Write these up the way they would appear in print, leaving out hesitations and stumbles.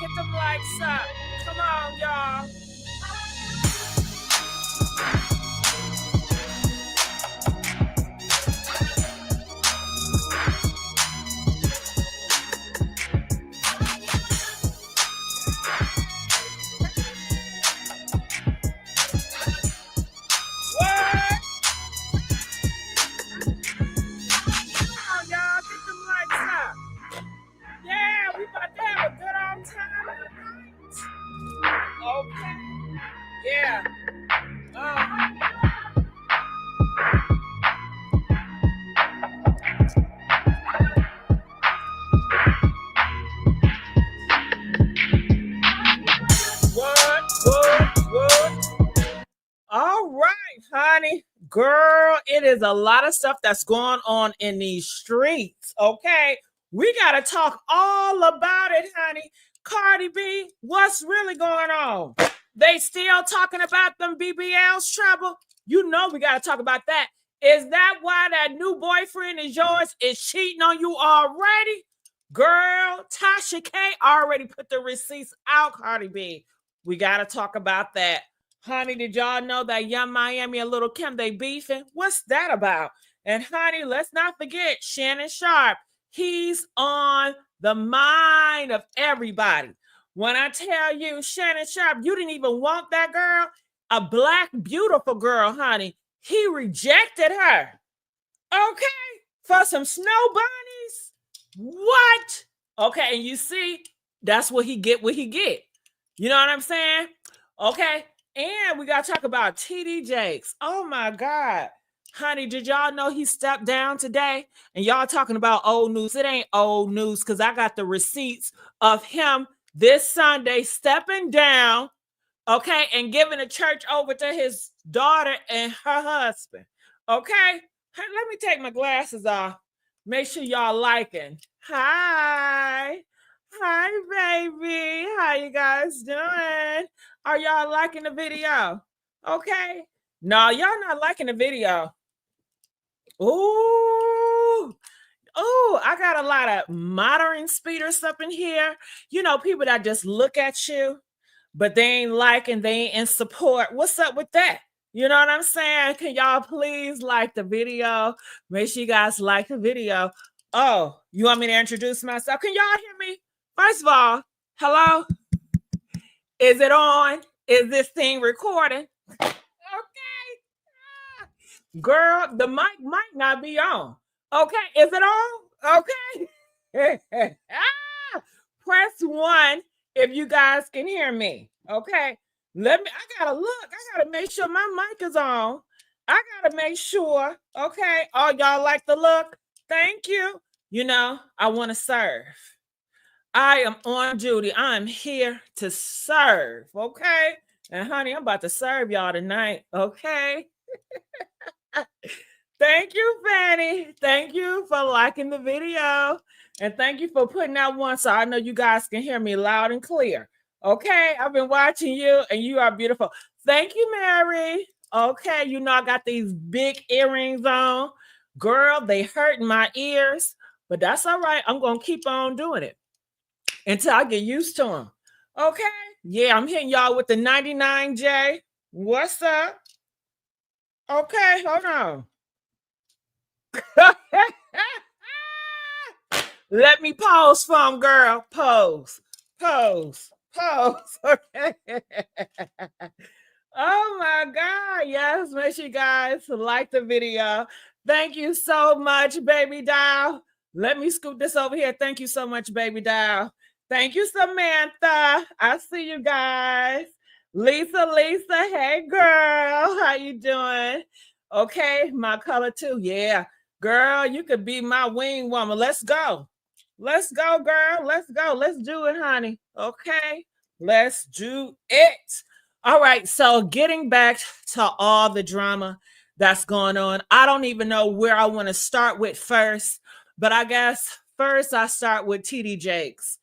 Get them likes up. Come on, y'all. What? Come on, y'all. Get them likes up. Yeah, we about to have a good old time tonight. Okay. Yeah. What? All right, honey. Girl, it is a lot of stuff that's going on in these streets, okay? We got to talk all about it, honey. Cardi B, what's really going on? They still talking about them BBL's trouble? You know we got to talk about that. Is that why that new boyfriend is yours is cheating on you already? Girl, Tasha K already put the receipts out, Cardi B. We got to talk about that. Honey, did y'all know that Young Miami and Lil Kim, they beefing? What's that about? And honey, let's not forget Shannon Sharpe. He's on the mind of everybody. When I tell you, Shannon Sharpe, you didn't even want that girl, a black, beautiful girl, honey. He rejected her. Okay, for some snow bunnies? What? Okay, and you see, that's what he get, You know what I'm saying? Okay. And we got to talk about TD Jakes. Oh my God. Honey, did y'all know he stepped down today? And y'all talking about old news. It ain't old news because I got the receipts of him this Sunday stepping down, okay, and giving the church over to his daughter and her husband. Okay? Let me take my glasses off. Make sure y'all liking. Hi, baby. How you guys doing? Are y'all liking the video? Okay. No, y'all not liking the video. Ooh. Oh, I got a lot of modern speeders up in here. You know, people that just look at you, but they ain't liking, they ain't in support. What's up with that? You know what I'm saying? Can y'all please like the video? Make sure you guys like the video. Oh, you want me to introduce myself? Can y'all hear me? First of all, hello? Is it on? Is this thing recording? Okay. Girl, the mic might not be on. Okay. Is it on? Okay. Press 1 if you guys can hear me. Okay. I gotta look. I gotta make sure my mic is on. I gotta make sure. Okay. Oh, y'all like the look? Thank you. You know, I want to serve. I am on duty. I'm here to serve. Okay. And honey, I'm about to serve y'all tonight. Okay. Thank you, Fanny. Thank you for liking the video. And thank you for putting out one so I know you guys can hear me loud and clear. Okay, I've been watching you and you are beautiful. Thank you, Mary. Okay, you know I got these big earrings on. Girl, they hurt my ears, but that's all right. I'm going to keep on doing it until I get used to them. Okay, yeah, I'm hitting y'all with the 99J. What's up? Okay, hold on. Let me pose for him, girl. Pose. Okay. Oh my God. Yes, make sure you guys like the video. Thank you so much, baby doll. Let me scoop this over here. Thank you so much, baby doll. Thank you, Samantha. I see you guys. Lisa, hey girl. How you doing? Okay, my color too. Yeah. Girl, you could be my wing woman. Let's go. Let's go, girl. Let's go. Let's do it, honey. Okay. Let's do it. All right. So getting back to all the drama that's going on, I don't even know where I want to start with first, but I guess first I start with TD Jakes.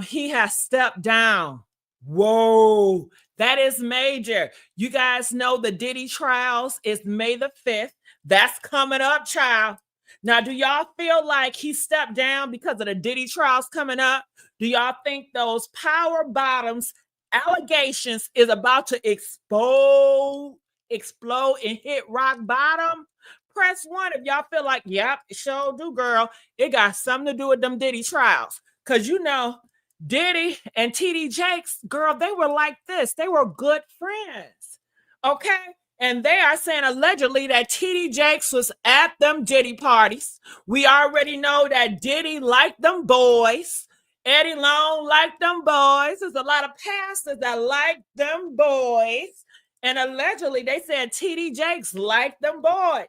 He has stepped down. Whoa, that is major. You guys know the Diddy trials is May the 5th. That's coming up, child. Now, do y'all feel like he stepped down because of the Diddy trials coming up? Do y'all think those power bottoms allegations is about to explode and hit rock bottom? Press one if y'all feel like, yep, it sure do, girl. It got something to do with them Diddy trials. Because you know, Diddy and TD Jakes, girl, they were like this. They were good friends. Okay? And they are saying allegedly that TD Jakes was at them Diddy parties. We already know that Diddy liked them boys. Eddie Long liked them boys. There's a lot of pastors that like them boys. And allegedly they said TD Jakes liked them boys.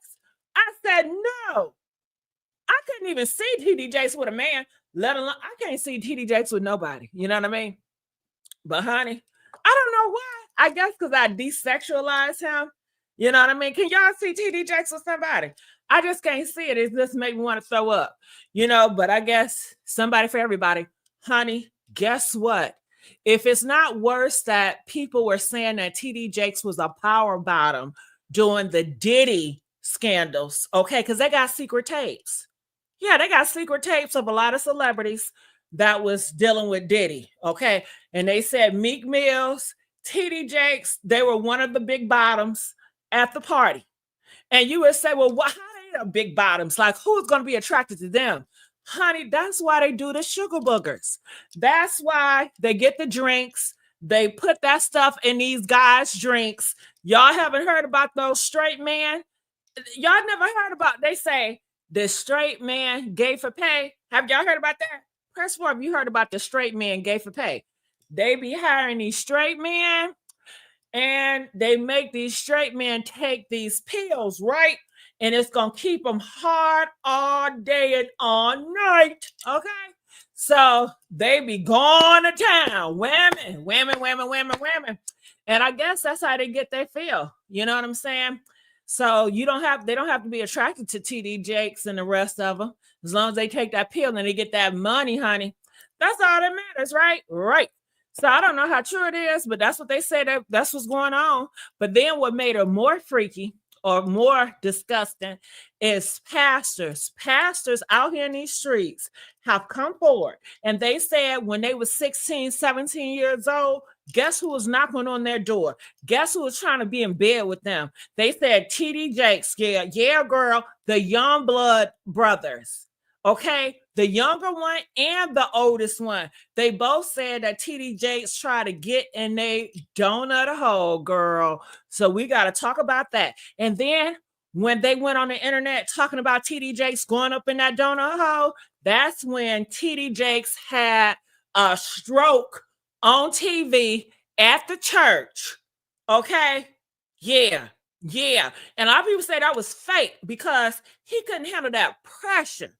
I said, no. I couldn't even see TD Jakes with a man, let alone, I can't see TD Jakes with nobody. You know what I mean? But honey, I don't know why. I guess because I desexualized him. You know what I mean? Can y'all see TD Jakes with somebody? I just can't see it. It just makes me want to throw up. You know, but I guess somebody for everybody. Honey, guess what? If it's not worse that people were saying that TD Jakes was a power bottom during the Diddy scandals, okay? Because they got secret tapes. Yeah, they got secret tapes of a lot of celebrities that was dealing with Diddy, okay? And they said Meek Mills, TD Jakes, they were one of the big bottoms at the party. And you would say, well, how they the big bottoms? Like, who's going to be attracted to them? Honey, that's why they do the sugar boogers. That's why they get the drinks. They put that stuff in these guys' drinks. Y'all haven't heard about those straight men? Y'all never heard about, they say, the straight man gay for pay. Have y'all heard about that? Press one, you heard about the straight man gay for pay. They be hiring these straight men and they make these straight men take these pills, right? And it's going to keep them hard all day and all night, okay? So they be going to town, women. And I guess that's how they get their feel. You know what I'm saying? So they don't have to be attracted to TD Jakes and the rest of them. As long as they take that pill and they get that money, honey, that's all that matters, right? Right. So I don't know how true it is, but that's what they say, that's what's going on. But then what made it more freaky or more disgusting is pastors out here in these streets have come forward. And they said when they were 16, 17 years old, guess who was knocking on their door? Guess who was trying to be in bed with them? They said TD Jakes, yeah, girl, the Youngblood brothers. Okay, the younger one and the oldest one. They both said that TD Jakes tried to get in a donut hole, girl. So we got to talk about that. And then when they went on the internet talking about TD Jakes going up in that donut hole, that's when TD Jakes had a stroke on TV at the church. Okay? Yeah. And a lot of people say that was fake because he couldn't handle that pressure.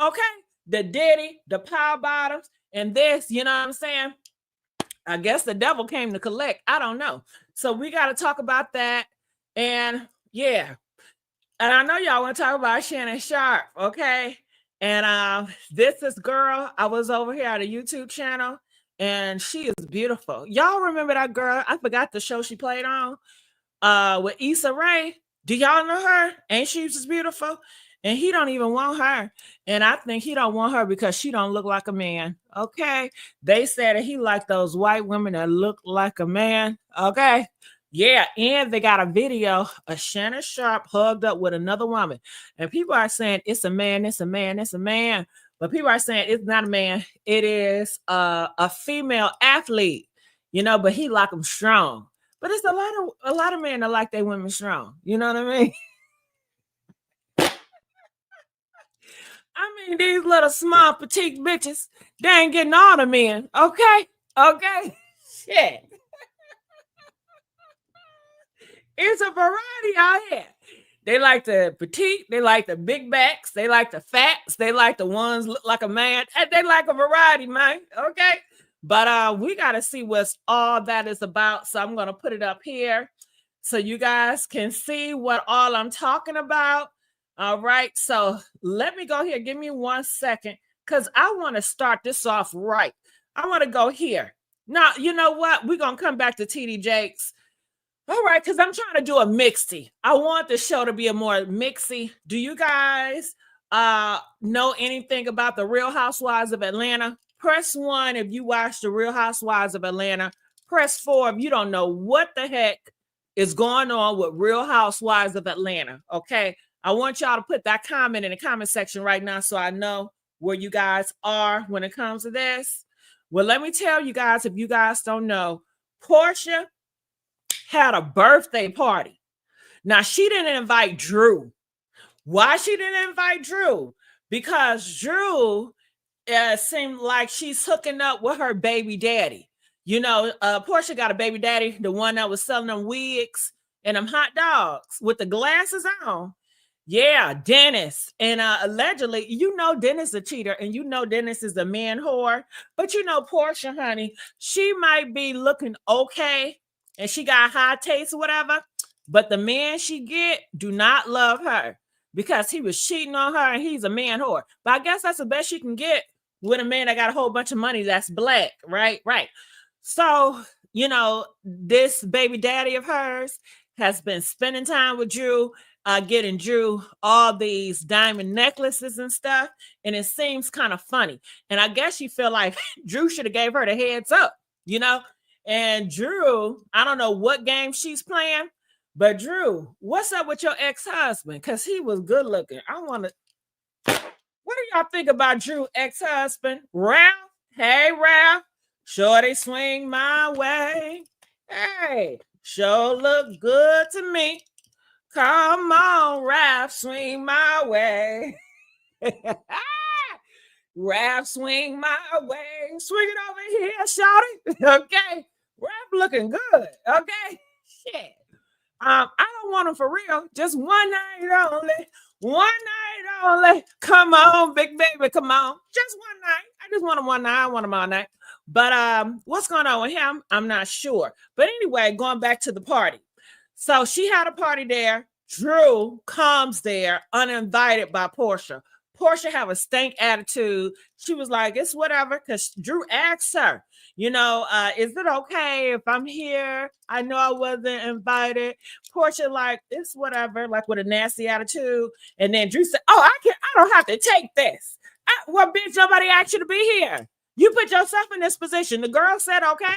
Okay? The Diddy, the power bottoms, and this, you know what I'm saying? I guess the devil came to collect. I don't know. So we got to talk about that. And yeah. And I know y'all want to talk about Shannon Sharpe, okay? And this girl, I was over here at a YouTube channel, and she is beautiful. Y'all remember that girl? I forgot the show she played on with Issa Rae. Do y'all know her? Ain't she just beautiful? And he don't even want her. And I think he don't want her because she don't look like a man. Okay. They said that he liked those white women that look like a man. Okay. Yeah. And they got a video of Shannon Sharpe hugged up with another woman. And people are saying it's a man, it's a man, it's a man. But people are saying it's not a man. It is a female athlete, you know, but he like them strong. But it's a lot of men that like their women strong. You know what I mean? I mean, these little small petite bitches, they ain't getting all the men. Okay? Shit. It's a variety out here. They like the petite, they like the big backs, they like the fats, they like the ones look like a man. And they like a variety, man. Okay? But we got to see what's all that is about. So I'm going to put it up here so you guys can see what all I'm talking about. All right, so let me go here. Give me 1 second because I want to start this off right. I want to go here. Now, you know what? We're going to come back to TD Jakes. All right, because I'm trying to do a mixy. I want the show to be a more mixy. Do you guys know anything about the Real Housewives of Atlanta, press 1 if you watch the Real Housewives of Atlanta. Press 4 if you don't know what the heck is going on with Real Housewives of Atlanta. Okay. I want y'all to put that comment in the comment section right now so I know where you guys are when it comes to this. Well, let me tell you guys, if you guys don't know, Porsha had a birthday party. Now, she didn't invite Drew. Why she didn't invite Drew? Because Drew seemed like she's hooking up with her baby daddy. You know, Porsha got a baby daddy, the one that was selling them wigs and them hot dogs with the glasses on. Yeah, Dennis. And allegedly, you know Dennis a cheater and you know Dennis is a man whore. But you know Porsha, honey, she might be looking okay and she got high taste or whatever. But the man she get do not love her because he was cheating on her and he's a man whore. But I guess that's the best she can get with a man that got a whole bunch of money that's black, right? Right. So, you know, this baby daddy of hers has been spending time with Drew, getting Drew all these diamond necklaces and stuff. And it seems kind of funny. And I guess she feel like Drew should have gave her the heads up, you know? And Drew, I don't know what game she's playing, but Drew, what's up with your ex-husband? Because he was good looking. I want to, what do y'all think about Drew ex-husband? Ralph? Hey, Ralph. Shorty swing my way. Hey, sure look good to me. Come on, Ralph, swing my way. Ralph, swing my way. Swing it over here, shorty. Okay. Ralph looking good. Okay. Shit. I don't want him for real. Just one night only. One night only. Come on, big baby. Come on. Just one night. I just want him one night. I want him all night. But what's going on with him? I'm not sure. But anyway, going back to the party. So she had a party there. Drew comes there uninvited by Porsha. Porsha have a stank attitude. She was like, it's whatever, because Drew asked her, you know, is it okay if I'm here? I know I wasn't invited. Porsha like, it's whatever, like with a nasty attitude. And then Drew said, oh, I don't have to take this. Well, bitch, nobody asked you to be here. You put yourself in this position. The girl said, okay.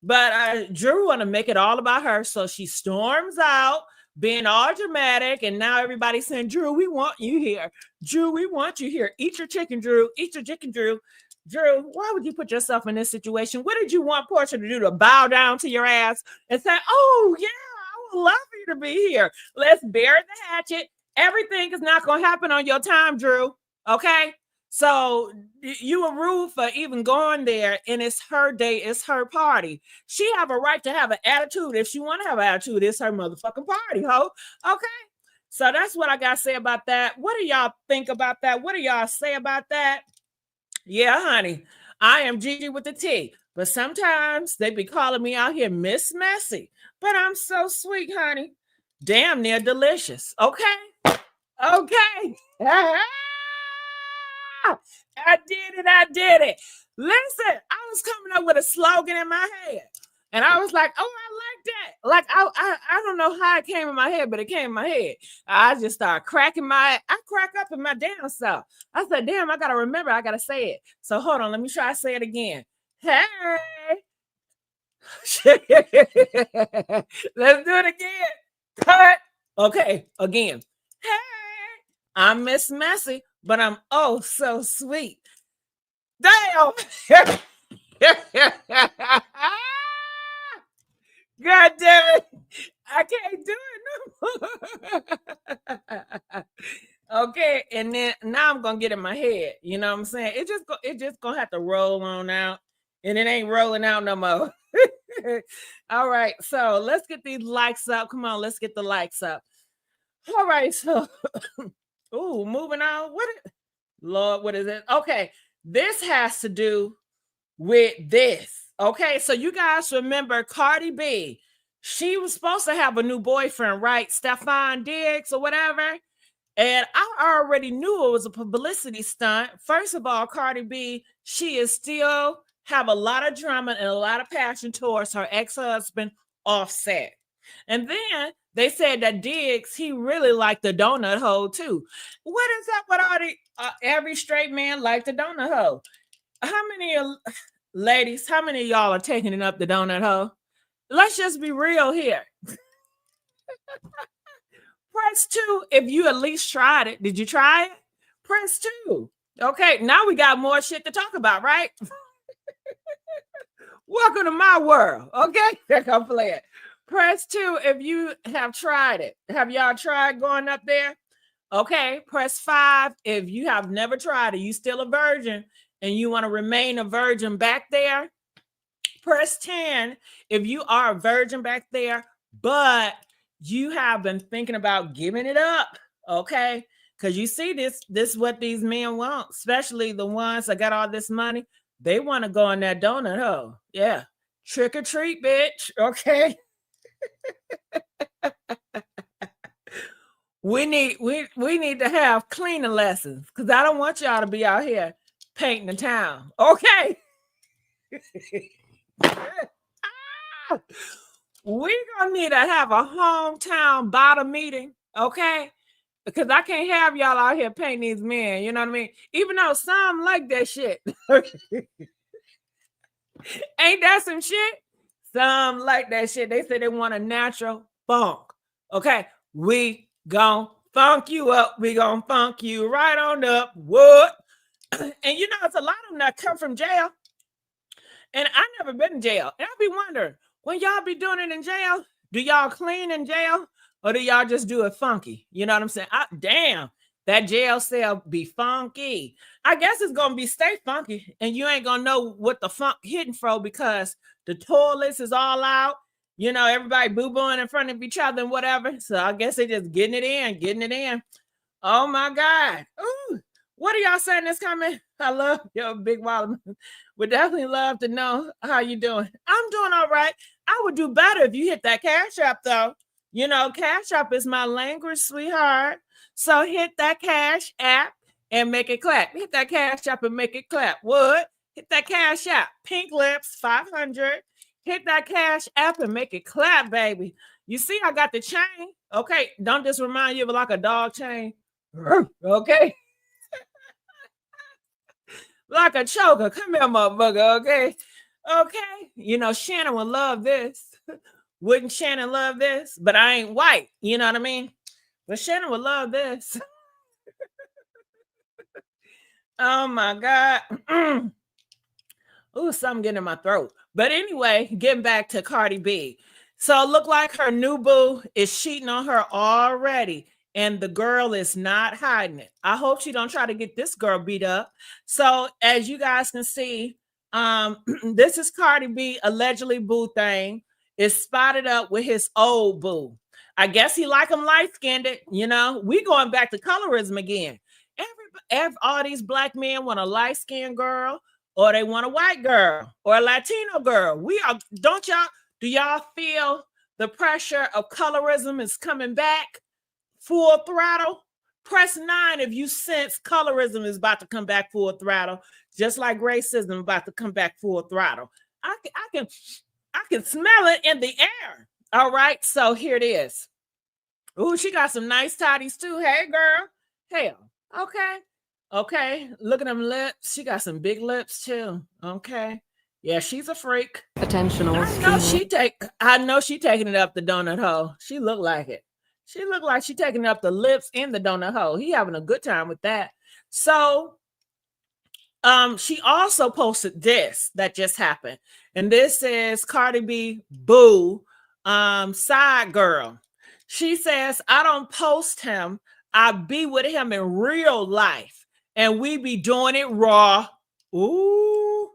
But Drew want to make it all about her. So she storms out, being all dramatic. And now everybody's saying, Drew, we want you here. Drew, we want you here. Eat your chicken, Drew. Eat your chicken, Drew. Drew, why would you put yourself in this situation? What did you want Porsha to do? To bow down to your ass and say, oh, yeah, I would love for you to be here. Let's bury the hatchet. Everything is not going to happen on your time, Drew. Okay? So you were rude for even going there, and it's her day, it's her party. She have a right to have an attitude. If she want to have an attitude, it's her motherfucking party, ho. Okay. So that's what I got to say about that. What do y'all think about that? What do y'all say about that? Yeah, honey, I am Gigi with the T, but sometimes they be calling me out here Miss Messy, but I'm so sweet, honey. Damn near delicious. Okay. Okay. I did it. Listen, I was coming up with a slogan in my head. And I was like, oh, I like that. Like, I don't know how it came in my head, but it came in my head. I just started I crack up in my damn self. I said, damn, I got to remember, I got to say it. So hold on, let me try to say it again. Hey. Let's do it again. Cut. Okay, again. Hey, I'm Miss Messy, but I'm oh so sweet. Damn. God damn it. I can't do it no more. Okay, and then now I'm gonna get in my head. You know what I'm saying? It just gonna have to roll on out, and it ain't rolling out no more. All right, so let's get these likes up. Come on, let's get the likes up. All right, so moving on. Lord, what is it? Okay, this has to do with this. Okay, so you guys remember Cardi B. She was supposed to have a new boyfriend, right? Stefan Diggs or whatever. And I already knew it was a publicity stunt. First of all, Cardi B, she is still have a lot of drama and a lot of passion towards her ex-husband, Offset. And then They said that Diggs, he really liked the donut hole too. What is up with all the every straight man like the donut hole? How many ladies, how many of y'all are taking it up the donut hole? Let's just be real here. Press 2 if you at least tried it. Did you try it? Press 2. Okay, now we got more shit to talk about, right? Welcome to my world. Okay, they're gonna play it. Press 2 if you have tried it. Have y'all tried going up there? Okay, press 5 if you have never tried it. You still a virgin and you want to remain a virgin back there. Press 10 if you are a virgin back there, but you have been thinking about giving it up. Okay, because you see this is what these men want, especially the ones that got all this money. They want to go in that donut hole. Yeah, trick or treat, bitch. Okay. We need to have cleaning lessons because I don't want y'all to be out here painting the town. Okay. We're gonna need to have a hometown bottom meeting, okay? Because I can't have y'all out here painting these men, you know what I mean? Even though some like that shit. Ain't that some shit? Some like that shit. They say they want a natural funk. Okay, we gon' funk you up. We gon' funk you right on up. What? And you know, it's a lot of them that come from jail. And I never been in jail. And I be wondering, when y'all be doing it in jail, do y'all clean in jail or do y'all just do it funky? You know what I'm saying? Damn, that jail cell be funky. I guess it's gonna be stay funky, and you ain't gonna know what the funk hitting for because the toilets is all out. You know, everybody boo-booing in front of each other and whatever. So I guess they just getting it in. Oh my God. Ooh. What are y'all saying this comment? I love your big wallet. Would definitely love to know how you doing. I'm doing all right. I would do better if you hit that Cash App though. You know, Cash App is my language, sweetheart. So hit that Cash App and make it clap. Hit that Cash App and make it clap. What? Hit that Cash App. Pink Lips 500. Hit that Cash App and make it clap, baby. You see, I got the chain. Okay, don't just remind you of like a dog chain. Okay. Like a choker. Come here, motherfucker, okay? Okay. You know, Shannon would love this. Wouldn't Shannon love this? But I ain't white. You know what I mean? But Shannon would love this. Oh, my God. Ooh, something getting in my throat. But anyway, getting back to Cardi B. So it looked like her new boo is cheating on her already. And the girl is not hiding it. I hope she don't try to get this girl beat up. So as you guys can see, this is Cardi B allegedly boo thing is spotted up with his old boo. I guess he like him light-skinned, you know. We going back to colorism again. All these black men want a light-skinned girl or they want a white girl or a Latino girl. Do y'all feel the pressure of colorism is coming back? Full throttle. Press 9 if you sense colorism is about to come back full throttle, just like racism about to come back full throttle. I can smell it in the air. All right, so here it is. Ooh, she got some nice toddies too. Hey, girl. Hell, okay. Look at them lips. She got some big lips too. Okay. Yeah, she's a freak. Attentionals. I know she taking it up the donut hole. She look like it. She looked like she taking up the lips in the donut hole. He having a good time with that. So she also posted this that just happened. And this is Cardi B boo side girl. She says, I don't post him. I be with him in real life. And we be doing it raw. Ooh.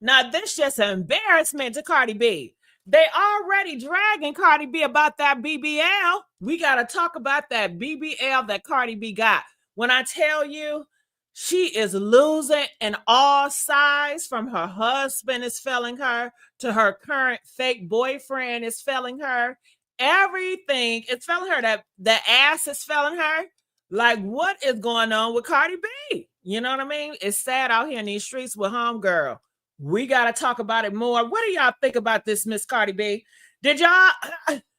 Now this just an embarrassment to Cardi B. They already dragging Cardi B about that BBL. We got to talk about that BBL that Cardi B got. When I tell you, she is losing in all sides. From her husband is failing her to her current fake boyfriend is failing her. Everything is failing her. That the ass is failing her. Like, what is going on with Cardi B? You know what I mean? It's sad out here in these streets with homegirl. We got to talk about it more. What do y'all think about this, Miss Cardi B? Did y'all,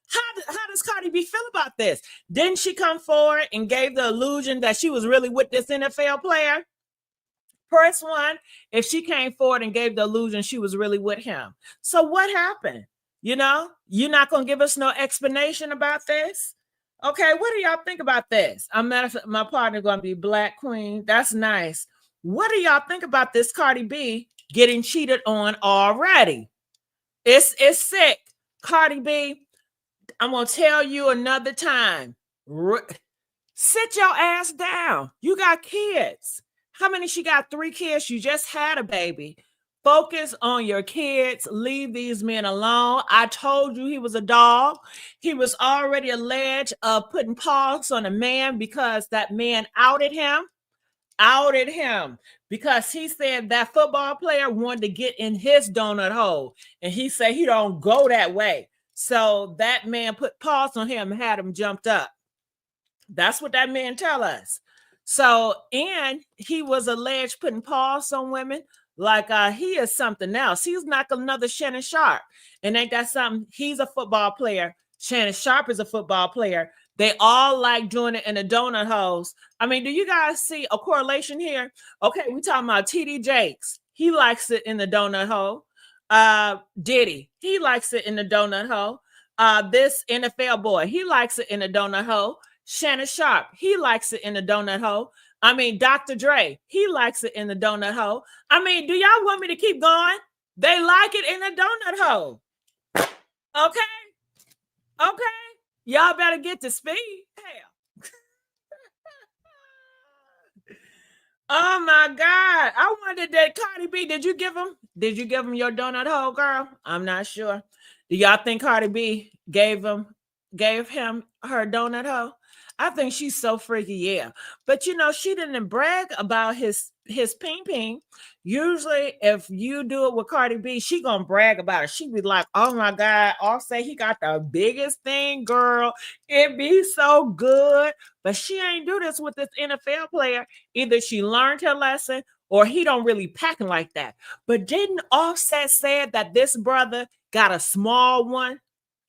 How does Cardi B feel about this? Didn't she come forward and gave the illusion that she was really with this NFL player? Press one, if she came forward and gave the illusion she was really with him. So what happened? You're not going to give us no explanation about this? Okay, what do y'all think about this? My partner going to be Black Queen. That's nice. What do y'all think about this Cardi B getting cheated on already? It's sick. Cardi B, I'm going to tell you another time. Sit your ass down. You got kids. How many? She got 3 kids. You just had a baby. Focus on your kids. Leave these men alone. I told you he was a dog. He was already alleged of putting paws on a man because that man outed him because he said that football player wanted to get in his donut hole. And he said he don't go that way. So that man put paws on him and had him jumped up. That's what that man tell us. So, and he was alleged putting paws on women like he is something else. He's like another Shannon Sharpe. And ain't that something? He's a football player. Shannon Sharpe is a football player. They all like doing it in the donut holes. I mean, do you guys see a correlation here? Okay, we talking about TD Jakes. He likes it in the donut hole. Diddy, he likes it in the donut hole. This NFL boy, he likes it in the donut hole. Shannon Sharpe, he likes it in the donut hole. I mean, Dr. Dre, he likes it in the donut hole. I mean, do y'all want me to keep going? They like it in the donut hole. Okay. Y'all better get to speed. Hell. Oh my God. I wondered that Cardi B, did you give him your donut hole, girl? I'm not sure. Do y'all think Cardi B gave him her donut hole? I think she's so freaky, yeah. But she didn't brag about his ping ping. Usually, if you do it with Cardi B, she gonna brag about it. She be like, "Oh my God, Offset, he got the biggest thing, girl. It be so good." But she ain't do this with this NFL player. Either she learned her lesson, or he don't really packing like that. But didn't Offset said that this brother got a small one?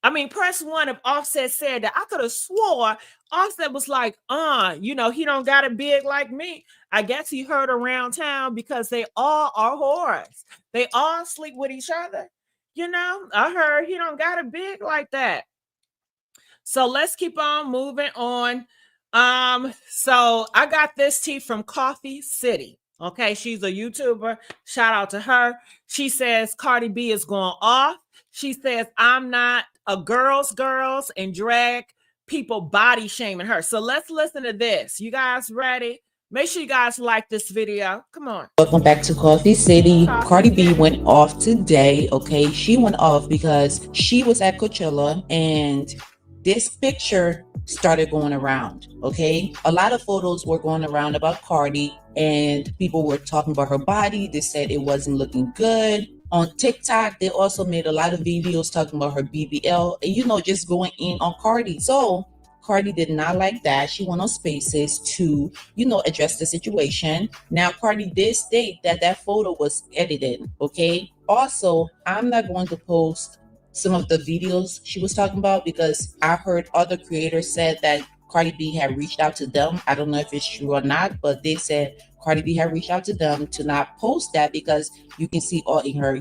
I mean, press one if Offset said that. I could have swore Offset was like, he don't got it big like me. I guess he heard around town because they all are whores. They all sleep with each other. I heard he don't got it big like that. So let's keep on moving on. So I got this tea from Coffee City. Okay, she's a YouTuber. Shout out to her. She says Cardi B is going off. She says, I'm not a girls, and drag people body shaming her. So let's listen to this. You guys ready? Make sure you guys like this video. Come on. Welcome back to Coffee City. Cardi B went off today, okay? She went off because she was at Coachella and this picture started going around, okay? A lot of photos were going around about Cardi and people were talking about her body. They said it wasn't looking good. On TikTok, they also made a lot of videos talking about her BBL and, just going in on Cardi. So Cardi did not like that. She went on Spaces to, address the situation. Now, Cardi did state that that photo was edited, okay? Also, I'm not going to post some of the videos she was talking about because I heard other creators said that Cardi B had reached out to them. I don't know if it's true or not, but they said Cardi B had reached out to them to not post that because you can see all in her,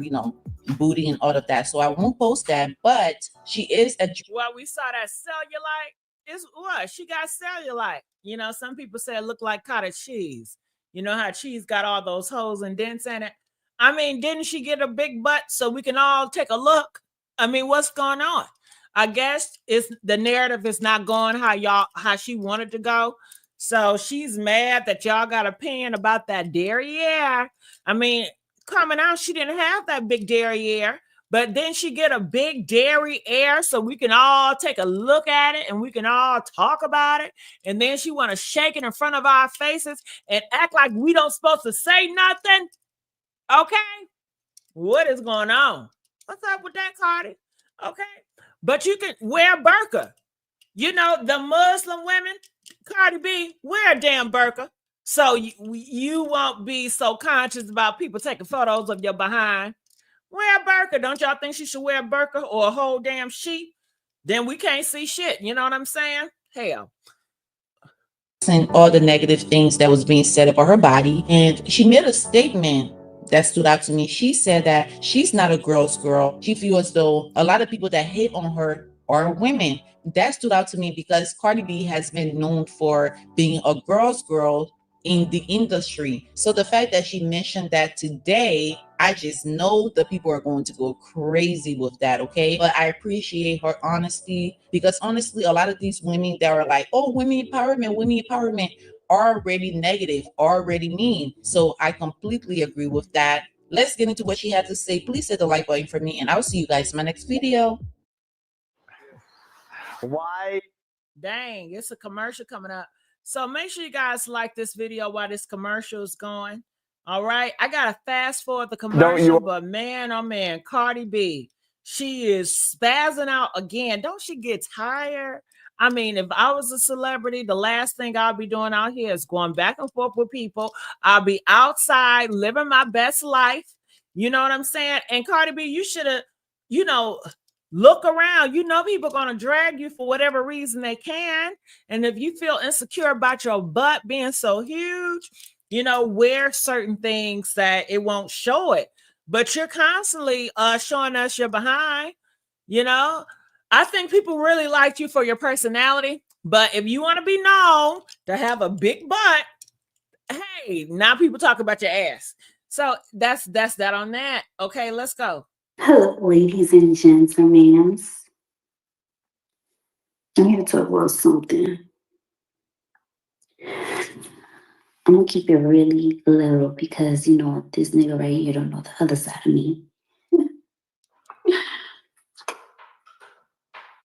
booty and all of that. So I won't post that, but she is a... Well, we saw that cellulite. It's what? She got cellulite. Some people say it looked like cottage cheese. You know how cheese got all those holes and dents in it? I mean, didn't she get a big butt so we can all take a look? I mean, what's going on? I guess it's the narrative is not going how she wanted to go. So she's mad that y'all got an opinion about that derriere. I mean, coming out, she didn't have that big derriere, but then she get a big derriere so we can all take a look at it and we can all talk about it. And then she want to shake it in front of our faces and act like we don't supposed to say nothing. Okay, what is going on? What's up with that, Cardi? Okay. But you can wear burqa. The Muslim women, Cardi B, wear a damn burqa. So you won't be so conscious about people taking photos of your behind. Wear a burqa. Don't y'all think she should wear a burqa or a whole damn sheet? then we can't see shit. You know what I'm saying? Hell. And all the negative things that was being said about her body. And she made a statement that stood out to me. She said that she's not a girl's girl. She feels as though a lot of people that hate on her are women. That stood out to me because Cardi B has been known for being a girl's girl in the industry. So the fact that she mentioned that today, I just know the people are going to go crazy with that, okay? But I appreciate her honesty because honestly, a lot of these women that are like, oh, women empowerment are already negative, already mean. So I completely agree with that. Let's get into what she had to say. Please hit the like button for me, and I'll see you guys in my next video. Why? Dang, it's a commercial coming up. So make sure you guys like this video while this commercial is going. All right. I got to fast forward the commercial, but man, oh man, Cardi B, she is spazzing out again. Don't she get tired? I mean, if I was a celebrity, the last thing I'll be doing out here is going back and forth with people. I'll be outside living my best life. You know what I'm saying? And Cardi B, you should have, you know, look around. You know, people are going to drag you for whatever reason they can. And if you feel insecure about your butt being so huge, you know, wear certain things that it won't show it. But you're constantly showing us your behind, you know. I think people really liked you for your personality. But if you want to be known to have a big butt, hey, now people talk about your ass. So that's that on that. Okay, let's go. Hello, ladies and gentlemen. I'm here to talk about something. I'm gonna keep it really little because you know this nigga right here don't know the other side of me.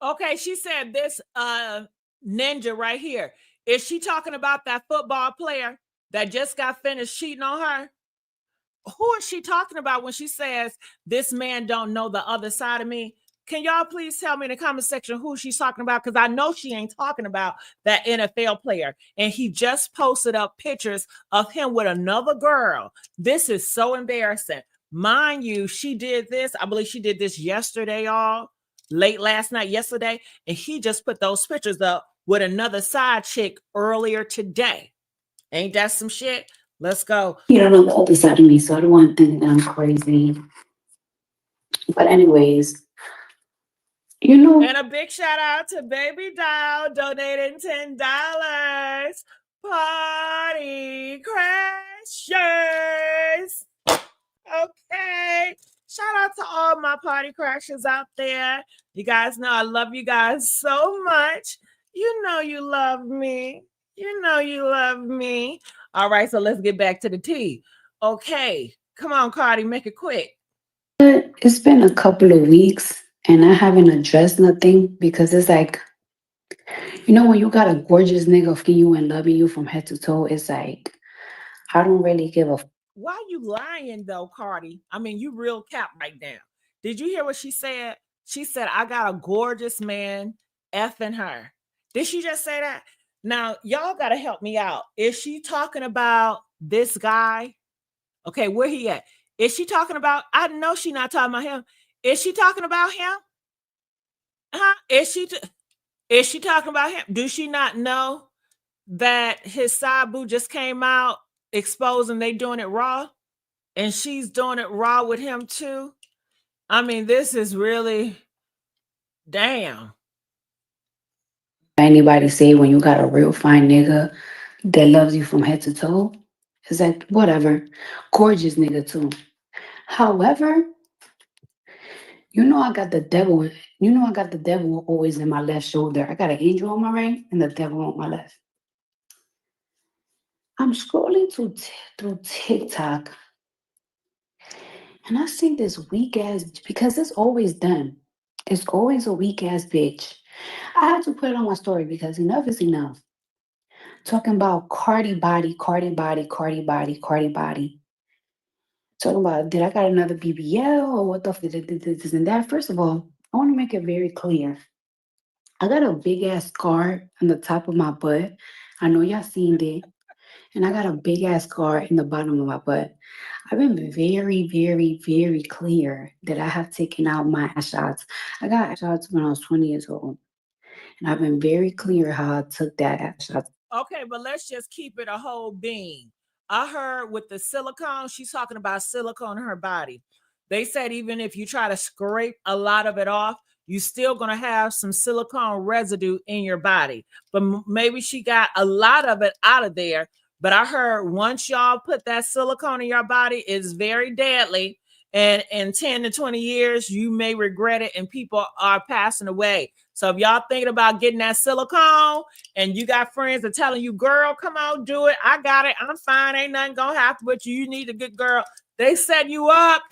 Okay, she said this ninja right here. Is she talking about that football player that just got finished cheating on her? Who is she talking about when she says this man don't know the other side of me? Can y'all please tell me in the comment section who she's talking about? Because I know she ain't talking about that NFL player. And he just posted up pictures of him with another girl. This is so embarrassing. Mind you, she did this. I believe she did this yesterday, y'all. Late last night, yesterday. And he just put those pictures up with another side chick earlier today. Ain't that some shit? Let's go. You don't know the other side of me, so I don't want to think that I'm crazy. But anyways, you know. And a big shout out to Baby Doll donating $10. Party crashers. Okay. Shout out to all my party crashers out there. You guys know I love you guys so much. You know you love me. You know you love me. All right, so let's get back to the tea. Okay. Come on, Cardi, make it quick. It's been a couple of weeks and I haven't addressed nothing because it's like, you know, when you got a gorgeous nigga for you and loving you from head to toe, it's like, I don't really give a. Why you lying though, Cardi? I mean, you real cap right now. Did you hear what she said? She said, I got a gorgeous man effing her. Did she just say that? Now, y'all got to help me out. Is she talking about this guy? Okay, where he at? Is she talking about, I know she not talking about him. Is she talking about him? Huh? Is she talking about him? Do she not know that his side boo just came out exposing they doing it raw? And she's doing it raw with him too? I mean, this is really, damn. Anybody say when you got a real fine nigga that loves you from head to toe, it's like, whatever. Gorgeous nigga too. However, I got the devil always in my left shoulder. I got an angel on my right and the devil on my left. I'm scrolling through TikTok and I see this weak ass, because it's always done. It's always a weak ass bitch. I had to put it on my story because enough is enough. Talking about Cardi body, Cardi body, Cardi body, Cardi body. Talking about, did I got another BBL or what the fuck, this and that? First of all, I want to make it very clear. I got a big ass scar on the top of my butt. I know y'all seen it. and I got a big ass scar in the bottom of my butt. I've been very, very, very clear that I have taken out my ass shots. I got ass shots when I was 20 years old. And I've been very clear how I took that ass shot. Okay, but let's just keep it a whole being. I heard with the silicone, she's talking about silicone in her body. They said even if you try to scrape a lot of it off, you still gonna have some silicone residue in your body. But maybe she got a lot of it out of there. But I heard once y'all put that silicone in your body, it's very deadly. And in 10 to 20 years, you may regret it, and people are passing away. So if y'all thinking about getting that silicone, and you got friends that telling you, girl, come on, do it. I got it. I'm fine. Ain't nothing gonna happen with you. You need a good girl. They set you up.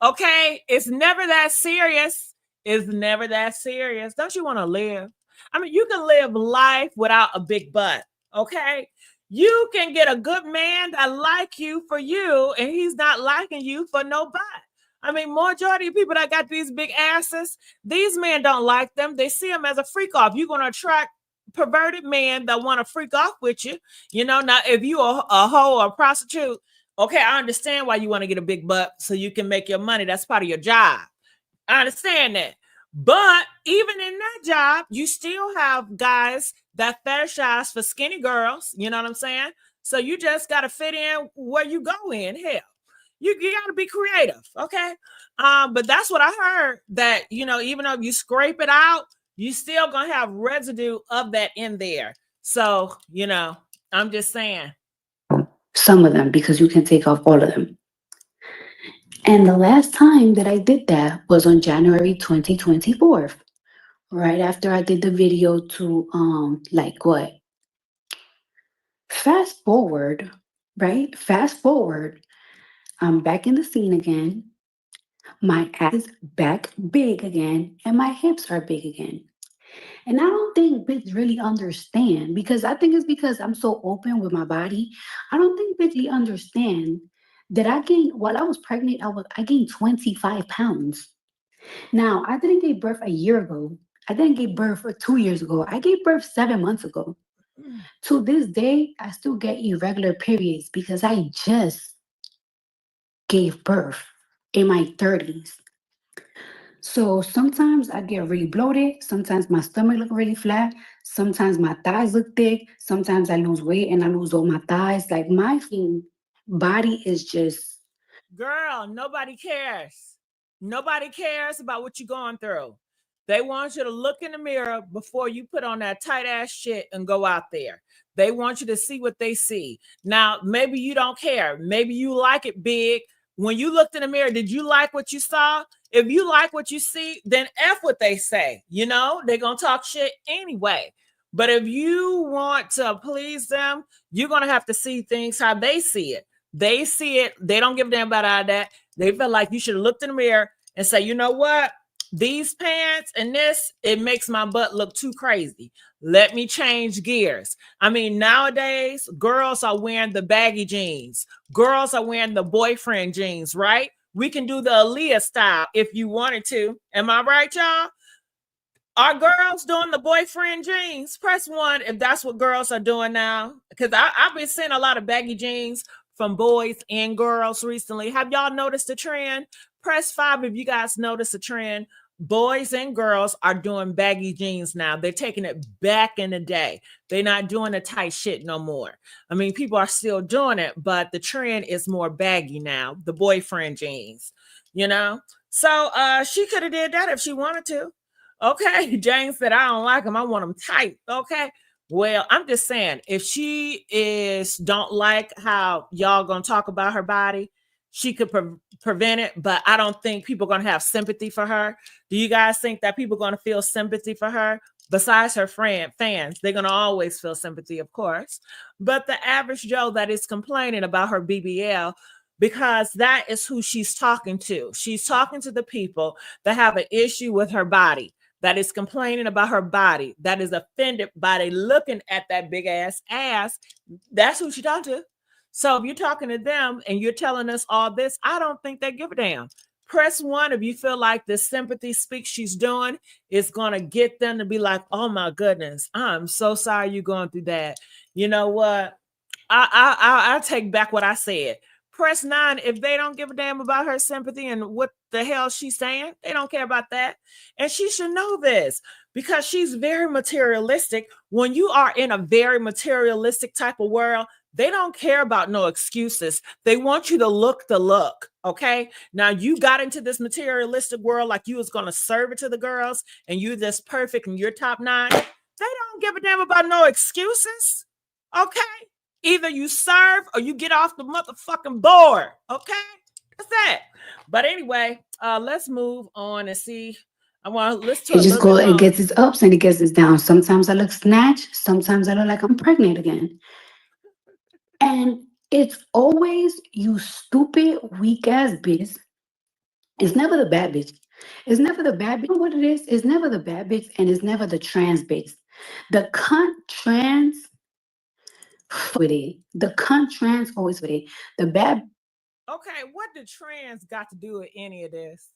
Okay. It's never that serious. It's never that serious. Don't you want to live? I mean, you can live life without a big butt. Okay. You can get a good man that like you for you, and he's not liking you for no butt. I mean, majority of people that got these big asses, these men don't like them. They see them as a freak off. You're going to attract perverted men that want to freak off with you. You know, now if you are a hoe or a prostitute, okay, I understand why you want to get a big butt so you can make your money. That's part of your job. I understand that. But even in that job, you still have guys that fetishize for skinny girls. You know what I'm saying? So you just got to fit in where you go in. Hell, you got to be creative. Okay. But that's what I heard, that, you know, even though you scrape it out, you still gonna have residue of that in there. So, you know, I'm just saying. Some of them, because you can take off all of them. And the last time that I did that was on January 2024, right after I did the video to like what? Fast forward, right? Fast forward. I'm back in the scene again. My ass is back big again, and my hips are big again. And I don't think bitch really understand, because I think it's because I'm so open with my body. I don't think bitch really understand that I gained, while I was pregnant, I gained 25 pounds. Now I didn't give birth a year ago. I didn't give birth 2 years ago. I gave birth 7 months ago. To this day, I still get irregular periods because I just gave birth in my 30s. So sometimes I get really bloated. Sometimes my stomach look really flat. Sometimes my thighs look thick. Sometimes I lose weight and I lose all my thighs. Like my body is just. Girl, nobody cares. Nobody cares about what you're going through. They want you to look in the mirror before you put on that tight ass shit and go out there. They want you to see what they see. Now, maybe you don't care. Maybe you like it big. When you looked in the mirror, did you like what you saw? If you like what you see, then F what they say. You know, they're going to talk shit anyway. But if you want to please them, you're going to have to see things how they see it. They see it. They don't give a damn about that. They feel like you should have looked in the mirror and say, you know what? These pants and this, it makes my butt look too crazy. Let me change gears. I mean, nowadays, girls are wearing the baggy jeans. Girls are wearing the boyfriend jeans, right? We can do the Aaliyah style if you wanted to. Am I right, y'all? Are girls doing the boyfriend jeans? Press 1 if that's what girls are doing now. Because I've been seeing a lot of baggy jeans from boys and girls recently. Have y'all noticed the trend? Press 5 if you guys notice a trend. Boys and girls are doing baggy jeans now. They're taking it back in the day. They're not doing the tight shit no more. I mean, people are still doing it, but the trend is more baggy now. The boyfriend jeans, you know? So she could have did that if she wanted to. Okay, Jane said, I don't like them. I want them tight. Okay. Well, I'm just saying, if she don't like how y'all gonna talk about her body, she could prevent it. But I don't think people are gonna have sympathy for her. Do you guys think that people are gonna feel sympathy for her? Besides her fans, they're gonna always feel sympathy, of course. But the average Joe that is complaining about her BBL, because that is who she's talking to. She's talking to the people that have an issue with her body, that is complaining about her body, that is offended by they looking at that big ass. That's who she talking to. So if you're talking to them and you're telling us all this, I don't think they give a damn. Press 1 if you feel like the sympathy speak she's doing is going to get them to be like, oh my goodness, I'm so sorry you're going through that. You know what? I take back what I said. Press 9, if they don't give a damn about her sympathy and what the hell she's saying, they don't care about that. And she should know this because she's very materialistic. When you are in a very materialistic type of world, they don't care about no excuses. They want you to look the look. Okay. Now you got into this materialistic world like you was going to serve it to the girls and you this perfect and you're top 9. They don't give a damn about no excuses. Okay. Either you serve or you get off the motherfucking board. Okay. That's that. But anyway, let's move on and see. I want to listen to It a just little go. bit It more. gets its ups and it gets its downs. Sometimes I look snatched. Sometimes I look like I'm pregnant again. And it's always you stupid, weak ass bitch. It's never the bad bitch. It's never the bad bitch. You know what it is? It's never the bad bitch and it's never the trans bitch. The cunt trans with it. The cunt trans always with it. The bad. Okay, what did trans got to do with any of this?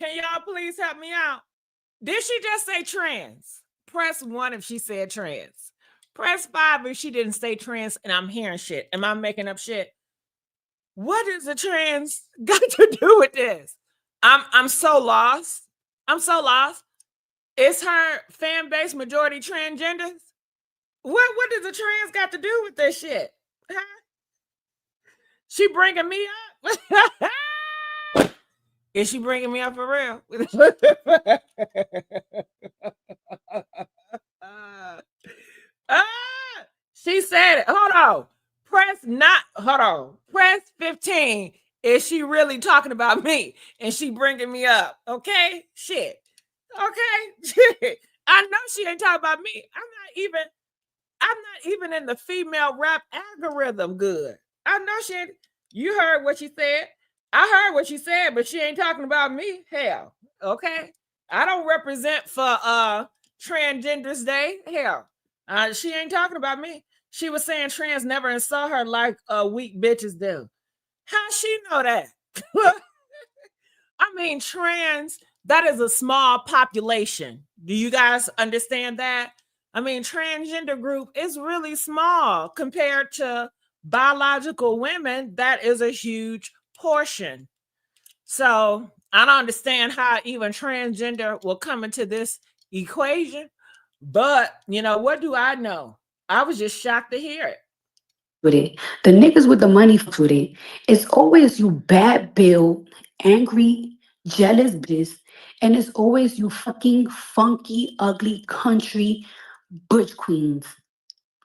Can y'all please help me out? Did she just say trans? Press 1 if she said trans. Press 5 if she didn't say trans and I'm hearing shit. Am I making up shit? What does the trans got to do with this? I'm so lost. I'm so lost. Is her fan base majority transgenders? What does the trans got to do with this shit? Huh? She bringing me up? Is she bringing me up for real? She said it. Hold on. Hold on. Press 15. Is she really talking about me? And she bringing me up. Okay? Shit. Okay? I know she ain't talking about me. I'm not even in the female rap algorithm good. I know she ain't. You heard what she said. I heard what she said, but she ain't talking about me. Hell. Okay? I don't represent for Transgenders Day. Hell. She ain't talking about me. She was saying trans never and saw her like weak bitches do. How she know that? I mean, trans, that is a small population. Do you guys understand that? I mean, transgender group is really small compared to biological women. That is a huge portion. So I don't understand how even transgender will come into this equation. But, you know, what do I know? I was just shocked to hear it. With it. The niggas with the money fucks with it. It's always you bad bill, angry, jealous bitches, and it's always you fucking funky, ugly country butch queens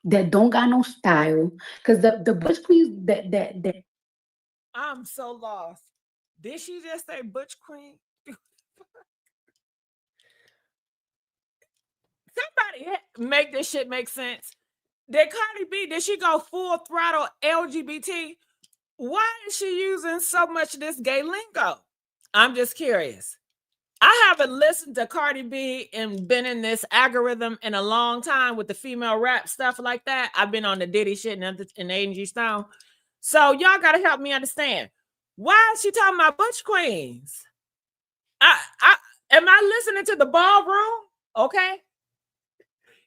that don't got no style. Cause the butch queens that I'm so lost. Did she just say butch queen? Somebody make this shit make sense. Did Cardi B, did she go full throttle LGBT? Why is she using so much of this gay lingo? I'm just curious. I haven't listened to Cardi B and been in this algorithm in a long time with the female rap stuff like that. I've been on the Diddy shit and Angie Stone. So y'all got to help me understand. Why is she talking about butch queens? I am I listening to the ballroom? Okay.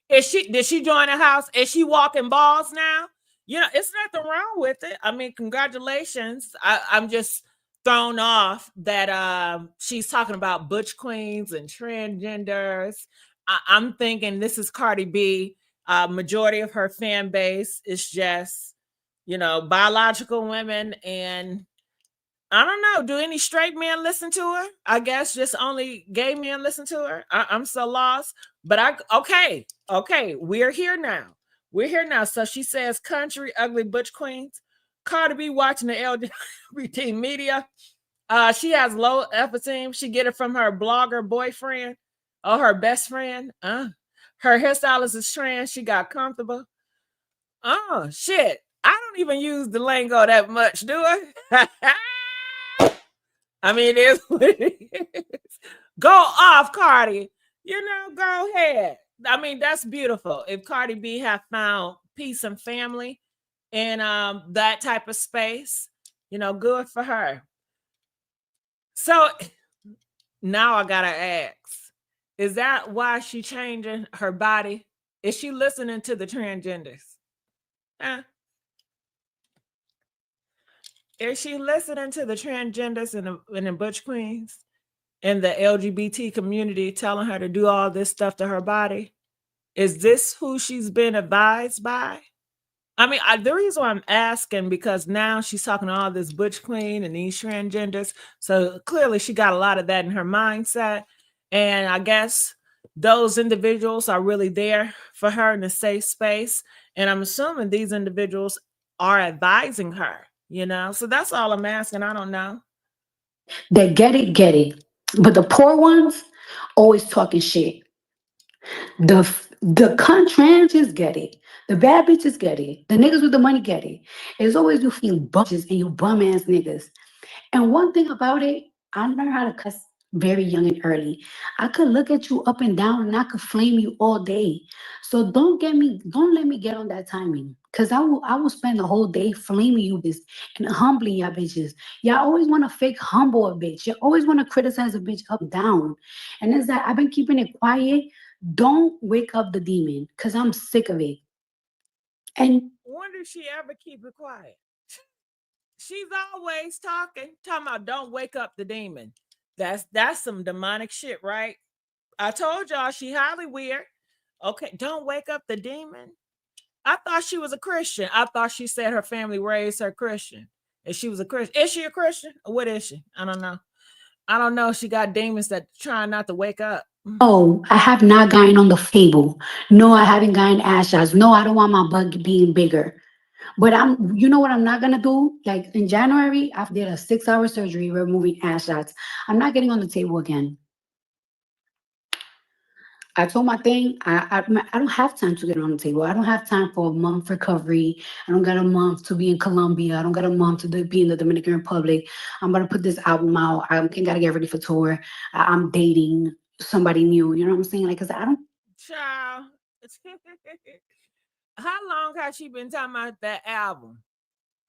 Did she join the house? Is she walking balls now? You know, it's nothing wrong with it. I mean, congratulations. I'm just thrown off that she's talking about butch queens and transgenders. I'm thinking this is Cardi B. Majority of her fan base is just, you know, biological women. And I don't know. Do any straight men listen to her? I guess just only gay men listen to her. I'm so lost. But okay, we're here now. We're here now. So she says, country ugly butch queens. Cardi B watching the LGBT media. She has low esteem. She get it from her blogger boyfriend or her best friend. Her hairstylist is trans. She got comfortable. Oh shit. I don't even use the lingo that much, do I? I mean, it is what it is. Go off, Cardi. You know, go ahead. I mean, that's beautiful. If Cardi B have found peace and family in that type of space, you know, good for her. So now I gotta ask: is that why she changing her body Is she listening to the transgenders? Huh? Is she listening to the transgenders and the butch queens and the LGBT community telling her to do all this stuff to her body? Is this who she's been advised by? I mean, the reason why I'm asking, because now she's talking to all this butch queen and these transgenders. So clearly she got a lot of that in her mindset. And I guess those individuals are really there for her in a safe space. And I'm assuming these individuals are advising her, you know? So that's all I'm asking. I don't know. They get it. But the poor ones always talking shit. The trans get it. The bad bitches get it. The niggas with the money get it. It's always you feel bitches and you bum ass niggas. And one thing about it, I learned how to cuss very young and early. I could look at you up and down and I could flame you all day. So don't let me get on that timing. Cause I will spend the whole day flaming you this and humbling y'all bitches. Y'all always want to fake humble a bitch. You always want to criticize a bitch up down. And it's that I've been keeping it quiet. Don't wake up the demon. Cause I'm sick of it. And when did she ever keep it quiet? She's always talking about don't wake up the demon. That's some demonic shit, right? I told y'all she highly weird. Okay, don't wake up the demon. I thought she was a Christian. I thought she said her family raised her Christian. And she was a Christian. Is she a Christian? Or what is she? I don't know. I don't know. She got demons that trying not to wake up. oh, I have not gotten on the table. No, I haven't gotten ass shots. No, I don't want my butt being bigger. But you know what I'm not gonna do? Like in January, I did a 6-hour surgery removing ass shots. I'm not getting on the table again. I told my thing, I don't have time to get on the table. I don't have time for a month recovery. I don't got a month to be in Colombia. I don't got a month to be in the Dominican Republic. I'm gonna put this album out. I gotta get ready for tour. I'm dating somebody new. You know what I'm saying? Like, cause I don't. Child. How long has she been talking about that album?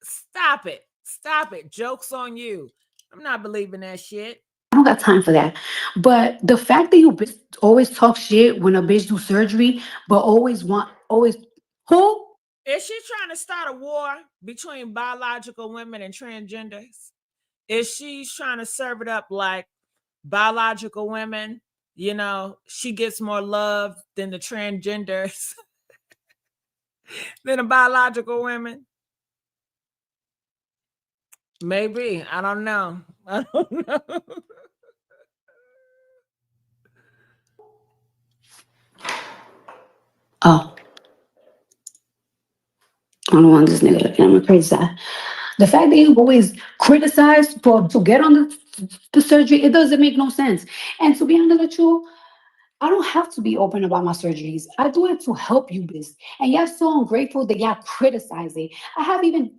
Stop it. Stop it. Joke's on you. I'm not believing that shit. I don't got time for that. But the fact that you bitch always talk shit when a bitch do surgery, but always who? Is she trying to start a war between biological women and transgenders? Is she trying to serve it up like biological women? You know, she gets more love than the transgenders, than the biological women. Maybe. I don't know. I don't know. Oh. I don't want this nigga looking at my crazy side. The fact that you always criticize to get on the surgery, it doesn't make no sense. And to be honest with you, I don't have to be open about my surgeries. I do it to help you, biz. And y'all so ungrateful that y'all criticize it. I have even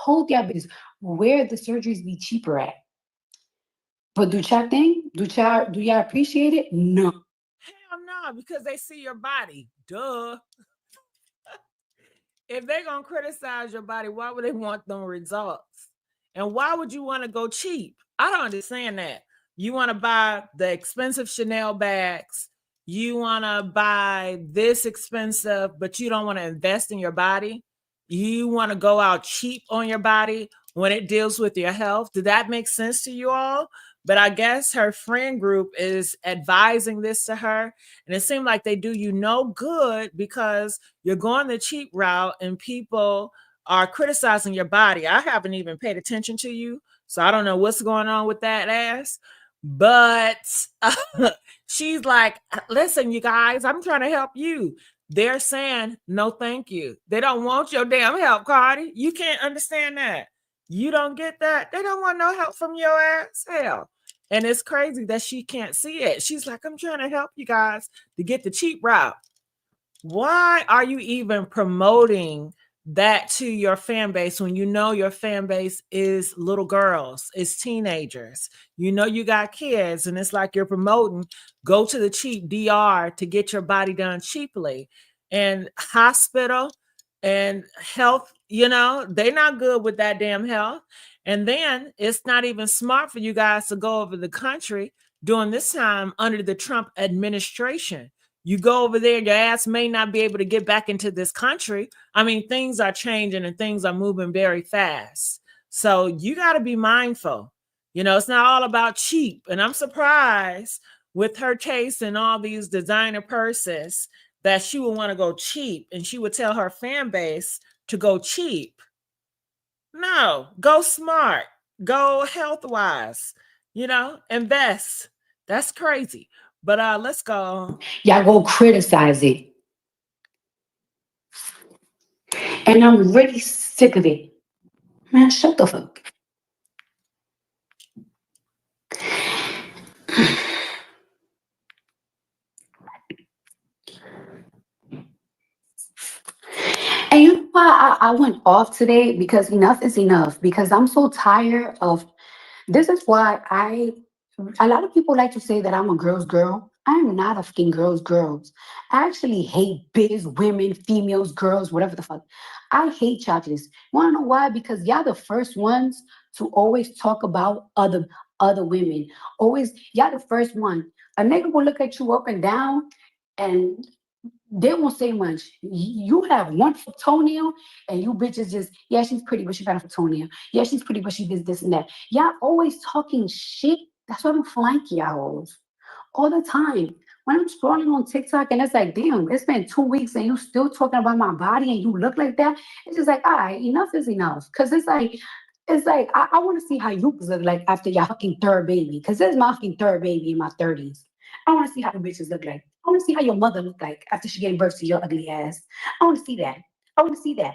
told y'all, biz, where the surgeries be cheaper at. But do y'all think? Do y'all appreciate it? No. Hell no, because they see your body. Duh. If they're going to criticize your body, why would they want them results? And why would you want to go cheap? I don't understand that. You want to buy the expensive Chanel bags. You want to buy this expensive, but you don't want to invest in your body. You want to go out cheap on your body when it deals with your health. Did that make sense to you all? But I guess her friend group is advising this to her. And it seemed like they do you no good because you're going the cheap route and people are criticizing your body. I haven't even paid attention to you. So I don't know what's going on with that ass. But she's like, listen, you guys, I'm trying to help you. They're saying, no, thank you. They don't want your damn help, Cardi. You can't understand that. You don't get that. They don't want no help from your ass. Hell. And it's crazy that she can't see it. She's like, I'm trying to help you guys to get the cheap route. Why are you even promoting that to your fan base when you know your fan base is little girls, is teenagers? You know you got kids, and it's like you're promoting go to the cheap DR to get your body done cheaply. And hospital and health, you know, they're not good with that damn health. And then it's not even smart for you guys to go over the country during this time under the Trump administration. You go over there, your ass may not be able to get back into this country. I mean, things are changing and things are moving very fast. So you got to be mindful. It's not all about cheap. And I'm surprised with her taste and all these designer purses that she would want to go cheap, and she would tell her fan base to go cheap. No, go smart, go health wise, invest. That's crazy. But let's go. Y'all go criticize it. And I'm really sick of it. Man, shut the fuck. And you know why I went off today? Because enough is enough. Because I'm so tired of this. Is why a lot of people like to say that I'm a girl's girl. I am not a fucking girls. I actually hate biz, women, females, girls, whatever the fuck. I hate y'all this. Wanna know why? Because y'all the first ones to always talk about other women. Always, y'all the first one. A nigga will look at you up and down and they won't say much. You have one toenail, and you bitches just, yeah, she's pretty, but she got a toenail. Yeah, she's pretty, but she did this and that. Y'all always talking shit. That's why I'm flank y'all all the time. When I'm scrolling on TikTok and it's like, damn, it's been 2 weeks and you still talking about my body and you look like that. It's just like, all right, enough is enough. Cause it's like I want to see how you look like after your fucking third baby. Cause this is my fucking third baby in my 30s. I want to see how the bitches look like. I want to see how your mother look like after she gave birth to your ugly ass. I want to see that. I want to see that.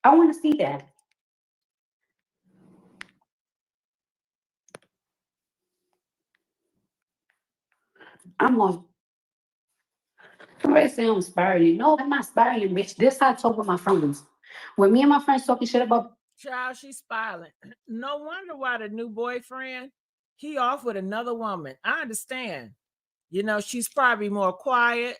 I want to see that. I'm on. Somebody say I'm spiraling. No, I'm not spiraling, bitch. This how I talk with my friends. When me and my friends talking shit about. Child, she's smiling. No wonder why the new boyfriend, he off with another woman. I understand. She's probably more quiet.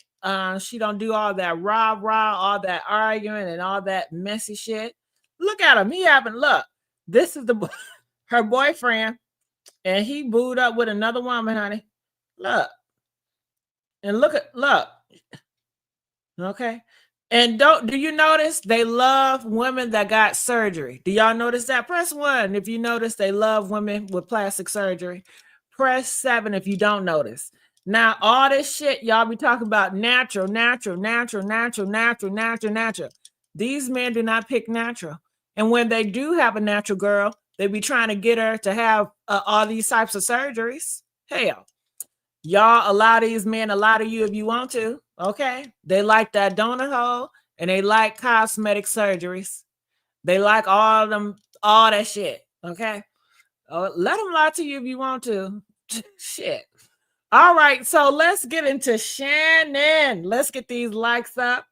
She don't do all that rah rah, all that arguing and all that messy shit. Look at him. He having look. This is her boyfriend, and he booed up with another woman, honey. Look. And look. Okay. And do you notice they love women that got surgery? Do y'all notice that? Press 1 if you notice they love women with plastic surgery. Press 7 if you don't notice. Now, all this shit y'all be talking about natural. These men do not pick natural. And when they do have a natural girl, they be trying to get her to have all these types of surgeries. Hell, y'all allow these men, a lot of you if you want to. Okay. They like that donut hole and they like cosmetic surgeries. They like all that shit. Okay. Let them lie to you if you want to. Shit. All right. So let's get into Shannon. Let's get these likes up.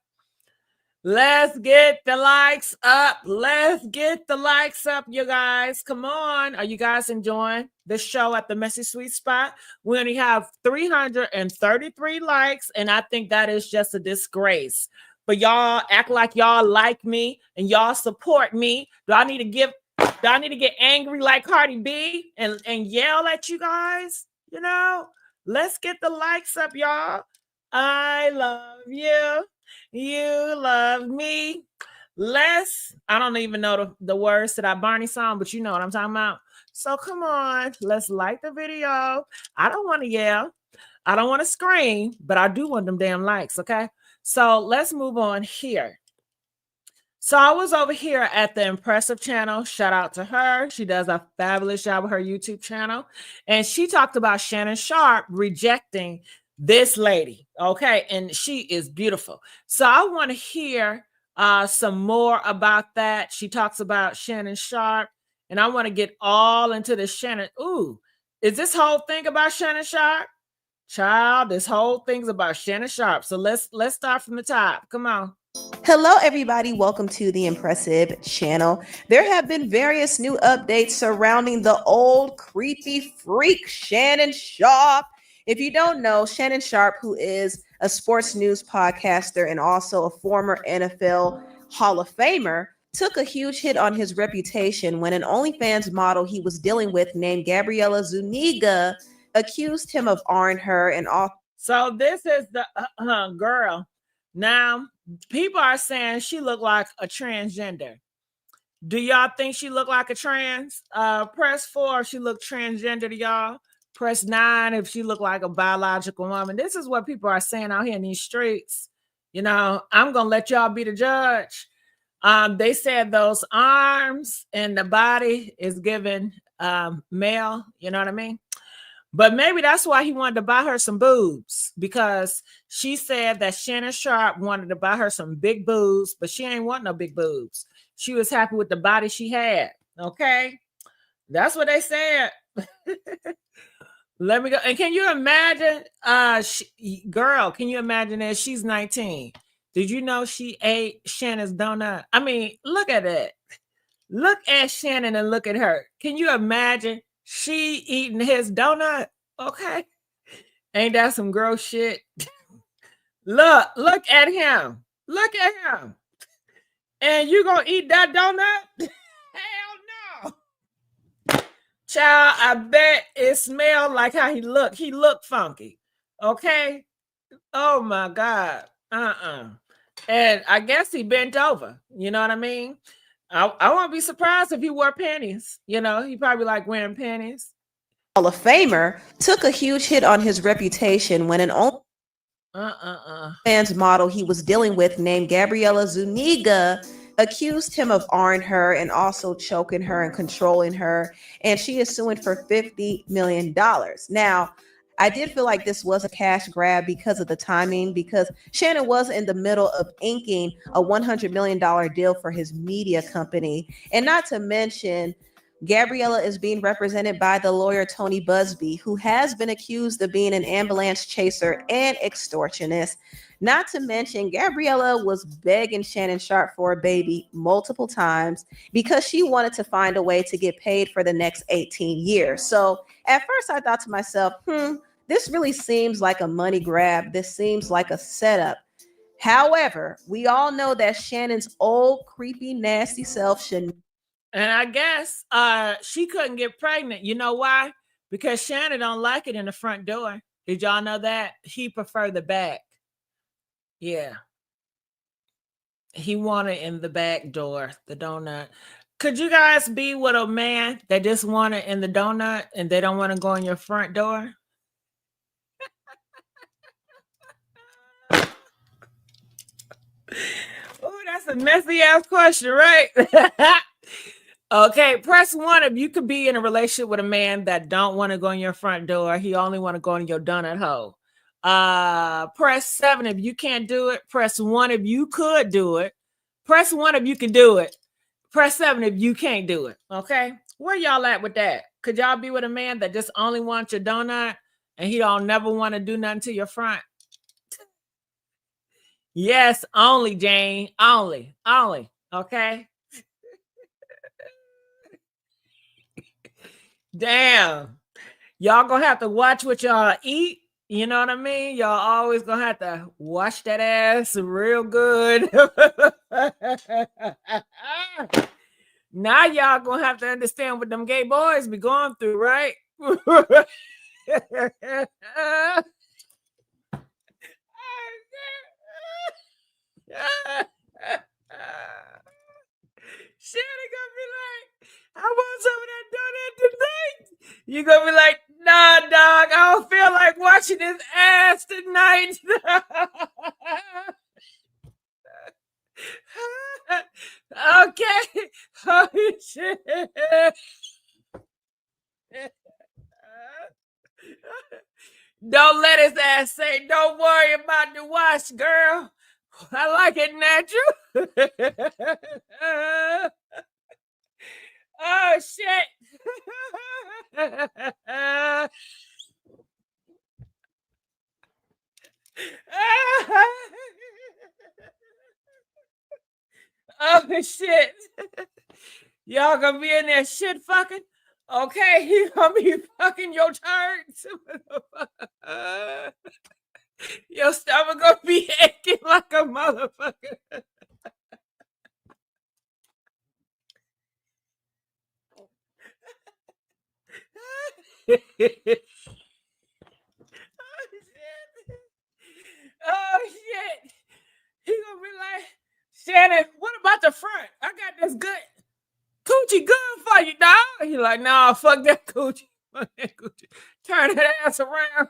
Let's get the likes up. Let's get the likes up, you guys. Come on. Are you guys enjoying the show at the Messy Sweet Spot? We only have 333 likes, and I think that is just a disgrace. But y'all act like y'all like me and y'all support me. Do I need to get angry like Cardi B and yell at you guys? Let's get the likes up, y'all. I love you. You love me. I don't even know the words to that Barney song, but you know what I'm talking about. So come on, let's like the video. I don't want to yell. I don't want to scream, but I do want them damn likes, okay? So let's move on here. So I was over here at the Impressive channel. Shout out to her. She does a fabulous job with her YouTube channel. And she talked about Shannon Sharpe rejecting this lady, okay? And she is beautiful. So I want to hear some more about that. She talks about Shannon Sharpe, and I want to get all into the Shannon. Ooh, is this whole thing about Shannon Sharpe? Child, this whole thing's about Shannon Sharpe. So let's start from the top. Come on. Hello, everybody. Welcome to the Impressive channel. There have been various new updates surrounding the old creepy freak Shannon Sharpe. If you don't know, Shannon Sharpe, who is a sports news podcaster and also a former NFL Hall of Famer, took a huge hit on his reputation when an OnlyFans model he was dealing with named Gabriella Zuniga accused him of R&ing her and all. So this is the girl. Now, people are saying she looked like a transgender. Do y'all think she looked like a trans? Press 4 if she looked transgender to y'all. Press 9 if she looked like a biological woman. This is what people are saying out here in these streets. You know, I'm gonna let y'all be the judge. They said those arms and the body is given male. You know what I mean? But maybe that's why he wanted to buy her some boobs, because she said that Shannon Sharpe wanted to buy her some big boobs, but she ain't want no big boobs. She was happy with the body she had. Okay. That's what they said. Let me go. And can you imagine, girl, can you imagine that she's 19? Did you know she ate Shannon's donut? I mean, look at it. Look at Shannon and look at her. Can you imagine she eating his donut? Okay. Ain't that some gross shit? Look at him. Look at him. And you gonna eat that donut? Hell no. Child, I bet it smelled like how he looked. He looked funky. Okay. Oh my God. And I guess he bent over. You know what I mean? I won't be surprised if he wore panties. You know, he probably like wearing panties. Hall of Famer took a huge hit on his reputation when an OnlyFans model he was dealing with named Gabriella Zuniga accused him of R-ing her and also choking her and controlling her, and she is suing for $50 million. Now, I did feel like this was a cash grab because of the timing, because Shannon was in the middle of inking a $100 million deal for his media company. And not to mention, Gabriella is being represented by the lawyer Tony Busby, who has been accused of being an ambulance chaser and extortionist. Not to mention, Gabriella was begging Shannon Sharpe for a baby multiple times because she wanted to find a way to get paid for the next 18 years. So at first I thought to myself, this really seems like a money grab. This seems like a setup. However, we all know that Shannon's old, creepy, nasty self shouldn't. And I guess she couldn't get pregnant. You know why? Because Shannon don't like it in the front door. Did y'all know that? He preferred the back. Yeah. He wanted in the back door, the donut. Could you guys be with a man that just wanted in the donut and they don't want to go in your front door? Oh, that's a messy ass question, right? Okay, press 1 if you could be in a relationship with a man that don't want to go in your front door. He only want to go in your donut hole. Press 7 if you can't do it. Press 1 if you could do it. Press 1 if you can do it. Press 7 if you can't do it. Okay, where y'all at with that? Could y'all be with a man that just only wants your donut and he don't never want to do nothing to your front? Yes, only, Jane. Only. Okay. Damn. Y'all gonna have to watch what y'all eat. You know what I mean? Y'all always gonna have to wash that ass real good. Now y'all gonna have to understand what them gay boys be going through, right? Shannon gonna be like, I want some of that donut tonight. You gonna be like, nah, dog, I don't feel like watching his ass tonight. Okay. Oh shit. Don't let his ass say, don't worry about the wash, girl. I like it natural. Oh shit. Oh shit. Y'all gonna be in there shit fucking? Okay, he gonna be fucking your turds. Your stomach gonna be aching like a motherfucker. Oh, shit. He like, nah, fuck that coochie. Fuck that coochie. Turn that ass around.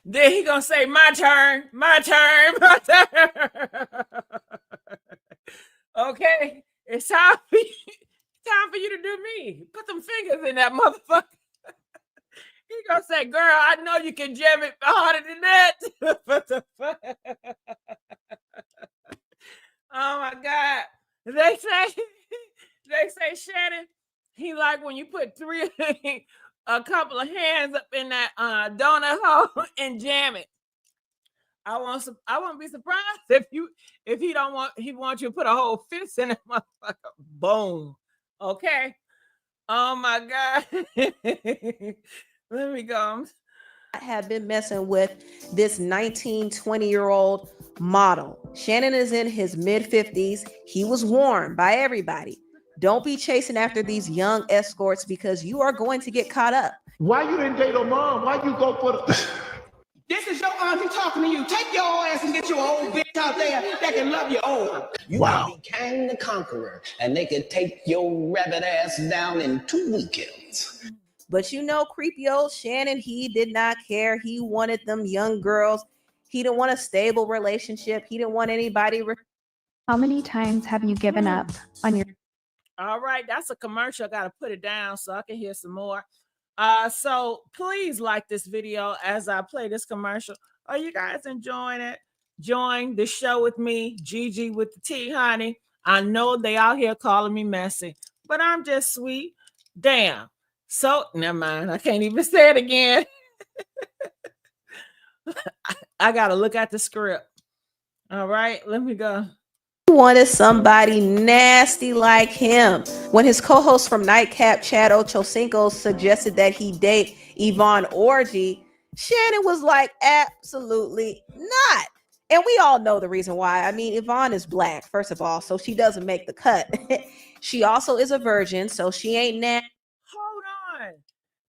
Then he gonna say, my turn, my turn, my turn. Okay, it's time for you to do me. Put them fingers in that motherfucker. He gonna say, girl, I know you can jam it harder than that. What the fuck? Oh my God. They say, Shannon, he like when you put a couple of hands up in that donut hole and jam it. I won't be surprised if he wants you to put a whole fist in it, motherfucker. Boom. Okay. Oh my God. Let me go. I have been messing with this 19, 20-year-old model. Shannon is in his mid-50s. He was warned by everybody. Don't be chasing after these young escorts because you are going to get caught up. Why you didn't date her mom? Why you go for the... This is your auntie talking to you. Take your ass and get your old bitch out there that can love you old. You became the conqueror, and they could take your rabbit ass down in 2 weekends. But you know, creepy old Shannon, he did not care. He wanted them young girls. He didn't want a stable relationship. He didn't want anybody. How many times have you given up on your... All right, that's a commercial. I got to put it down so I can hear some more. So please like this video as I play this commercial. Are you guys enjoying it? Join the show with me, Gigi with the T, honey. I know they out here calling me messy, but I'm just sweet. Damn. So never mind. I can't even say it again. I got to look at the script. All right, let me go. Wanted somebody nasty like him. When his co-host from Nightcap, Chad Ochocinco, suggested that he date Yvonne Orji, Shannon was like, absolutely not. And we all know the reason why. I mean, Yvonne is black, first of all, so she doesn't make the cut. She also is a virgin, so she ain't nasty. Hold on.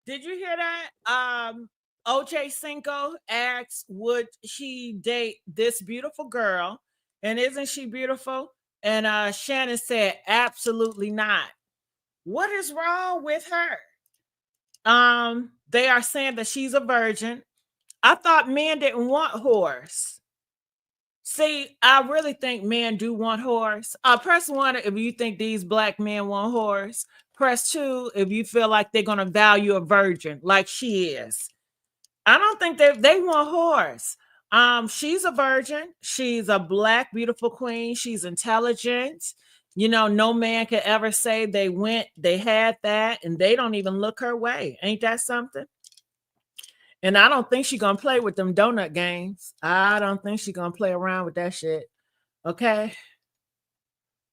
Did you hear that? OJ Cinco asked, would he date this beautiful girl? And isn't she beautiful? And Shannon said, absolutely not. What is wrong with her? They are saying that she's a virgin. I thought men didn't want whores. See, I really think men do want whores. Press 1 if you think these black men want whores. Press 2 if you feel like they're going to value a virgin like she is. I don't think they want whores. She's a virgin. She's a black, beautiful queen. She's intelligent. You know, no man could ever say they had that, and they don't even look her way. Ain't that something? And I don't think she's going to play with them donut games. I don't think she's going to play around with that shit. Okay?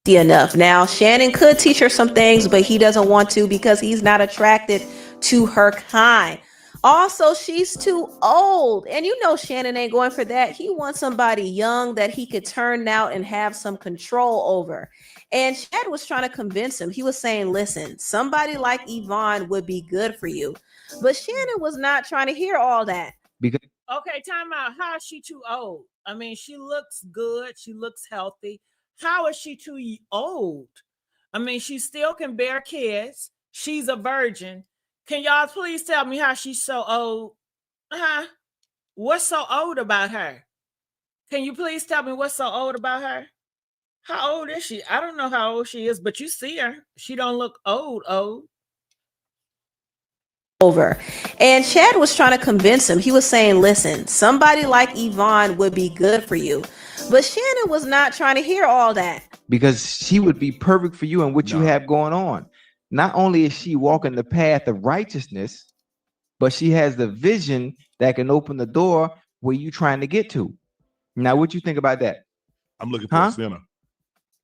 Enough. Now, Shannon could teach her some things, but he doesn't want to because he's not attracted to her kind. Also, she's too old. And you know Shannon ain't going for that. He wants somebody young that he could turn out and have some control over. And Chad was trying to convince him. He was saying, listen, somebody like Yvonne would be good for you. But Shannon was not trying to hear all that. Okay, time out. How is she too old? I mean, she looks good. She looks healthy. How is she too old? I mean, she still can bear kids. She's a virgin. Can y'all please tell me how she's so old? Huh? What's so old about her? Can you please tell me what's so old about her? How old is she? I don't know how old she is, but you see her. She don't look old. Over. And Chad was trying to convince him. He was saying, listen, somebody like Yvonne would be good for you. But Shannon was not trying to hear all that. Because she would be perfect for you and what you have going on. Not only is she walking the path of righteousness, but she has the vision that can open the door where you're trying to get to. Now, what you think about that? I'm looking for a sinner.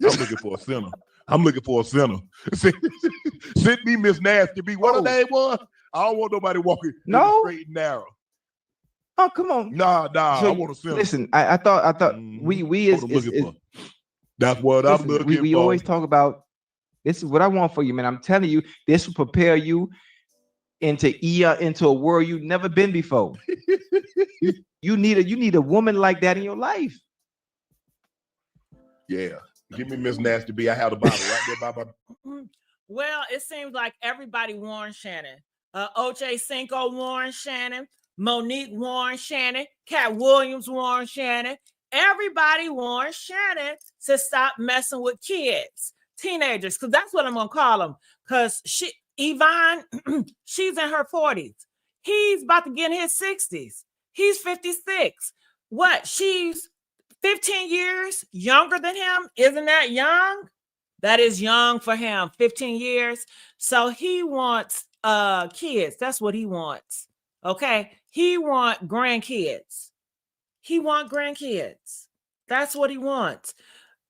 I'm looking for a sinner. I'm looking for a sinner. Send me Miss Nasty B. What her name was? I don't want nobody walking straight and narrow. Oh, come on. Nah. So, I want a sinner. Listen, I thought we as that's what I'm looking for. We always talk about. This is what I want for you, man. I'm telling you, this will prepare you into a world you've never been before. you need a woman like that in your life. Yeah. Give me Miss Nasty B. I have the bottle right there by my... Well, it seems like everybody warned Shannon. OJ Cinco warned Shannon. Monique warned Shannon. Cat Williams warned Shannon. Everybody warned Shannon to stop messing with kids, teenagers, because that's what I'm going to call them. Because Yvonne, she's in her 40s. He's about to get in his 60s. He's 56. What? She's 15 years younger than him. Isn't that young? That is young for him, 15 years. So he wants kids. That's what he wants. Okay. He wants grandkids. He wants grandkids. That's what he wants.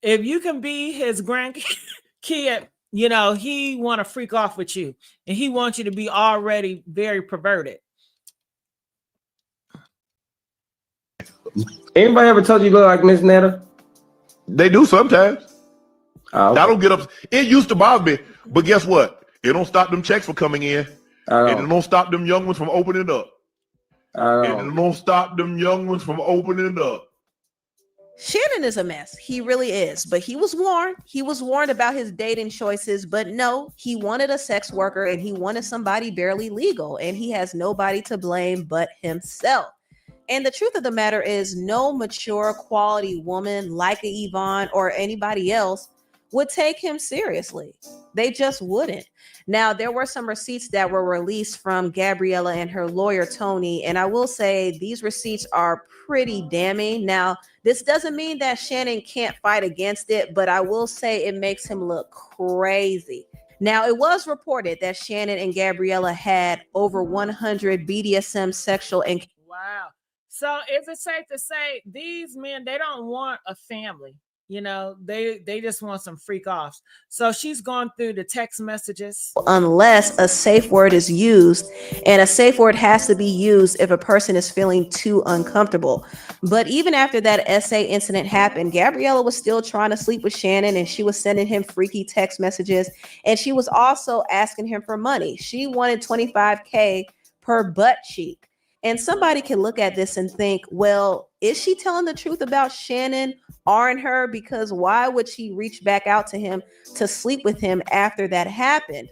If you can be his grandkid, you know, he want to freak off with you. And he wants you to be already very perverted. Anybody ever told you look like Miss Netta? They do sometimes. Oh, okay. I don't get up. It used to bother me, but guess what? It don't stop them checks from coming in, and it don't stop them young ones from opening up. And it don't stop them young ones from opening up. Shannon is a mess. He really is. But he was warned. He was warned about his dating choices. But no, he wanted a sex worker and he wanted somebody barely legal. And he has nobody to blame but himself. And the truth of the matter is, no mature quality woman like a Yvonne or anybody else would take him seriously. They just wouldn't. Now, there were some receipts that were released from Gabriella and her lawyer, Tony. And I will say these receipts are pretty damning. Now, this doesn't mean that Shannon can't fight against it, but I will say it makes him look crazy. Now, it was reported that Shannon and Gabriella had over 100 BDSM sexual and... Wow. So is it safe to say these men, they don't want a family? You know, they just want some freak offs. So she's gone through the text messages. Unless a safe word is used, and a safe word has to be used if a person is feeling too uncomfortable. But even after that SA incident happened, Gabriella was still trying to sleep with Shannon, and she was sending him freaky text messages. And she was also asking him for money. She wanted $25K per butt cheek. And somebody can look at this and think, well, is she telling the truth about Shannon R and her? Because why would she reach back out to him to sleep with him after that happened?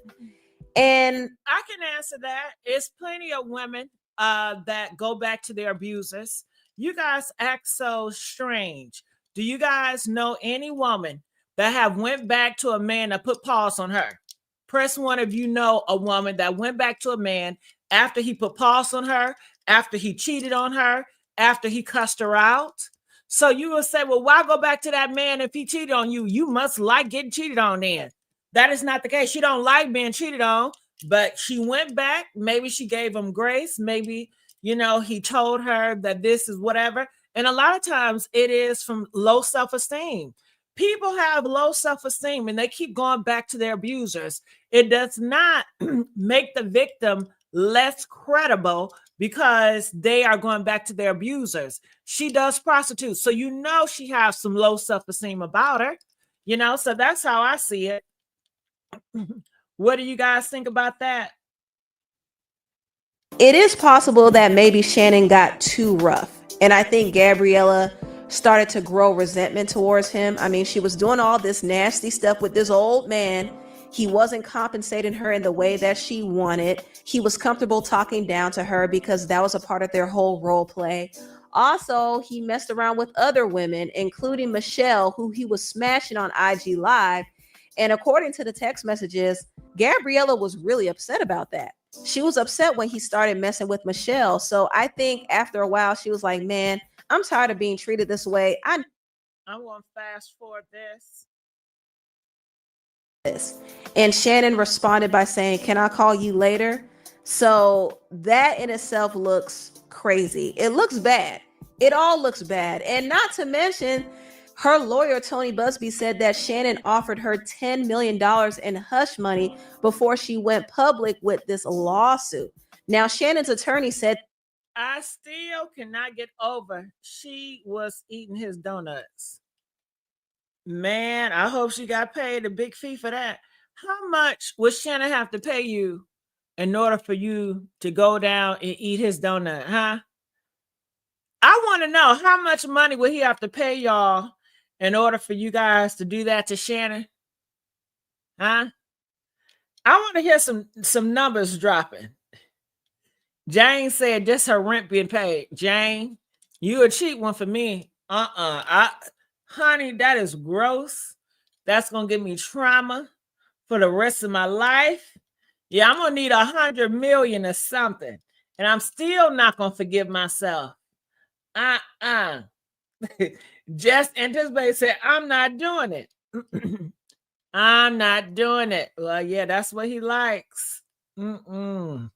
And I can answer that. It's plenty of women that go back to their abusers. You guys act so strange. Do you guys know any woman that have went back to a man that put pause on her? Press one if you know a woman that went back to a man after he put pause on her, after he cheated on her, after he cussed her out. So you will say, well, why go back to that man if he cheated on you? You must like getting cheated on then. That is not the case. She don't like being cheated on, but she went back. Maybe she gave him grace. Maybe, you know, he told her that this is whatever. And a lot of times it is from low self-esteem. People have low self-esteem and they keep going back to their abusers. It does not make the victim less credible because they are going back to their abusers. She does prostitute. So you know she has some low self-esteem about her. You know, so that's how I see it. What do you guys think about that? it is possible that maybe Shannon got too rough. And I think Gabriella started to grow resentment towards him. I mean, she was doing all this nasty stuff with this old man. He wasn't compensating her in the way that she wanted. He was comfortable talking down to her because that was a part of their whole role play. Also, he messed around with other women, including Michelle, who he was smashing on IG Live. And according to the text messages, Gabriella was really upset about that. She was upset when he started messing with Michelle. So I think after a while, she was like, man, I'm tired of being treated this way. I want to fast forward this. And Shannon responded by saying, can I call you later? So that in itself looks crazy. It looks bad. It all looks bad. And not to mention, her lawyer, Tony Busby, said that Shannon offered her $10 million in hush money before she went public with this lawsuit. Now, Shannon's attorney said, I still cannot get over she was eating his donuts. Man, I hope she got paid a big fee for that. How much would Shannon have to pay you in order for you to go down and eat his donut, huh? I want to know how much money would he have to pay y'all in order for you guys to do that to Shannon? Huh? I want to hear some numbers dropping. Jane said just her rent being paid. Jane, you a cheap one for me. Honey, that is gross. That's gonna give me trauma for the rest of my life. Yeah, I'm gonna need 100 million or something, and I'm still not gonna forgive myself. Just anticipate said, I'm not doing it. I'm not doing it. Well, yeah, that's what he likes. Ooh.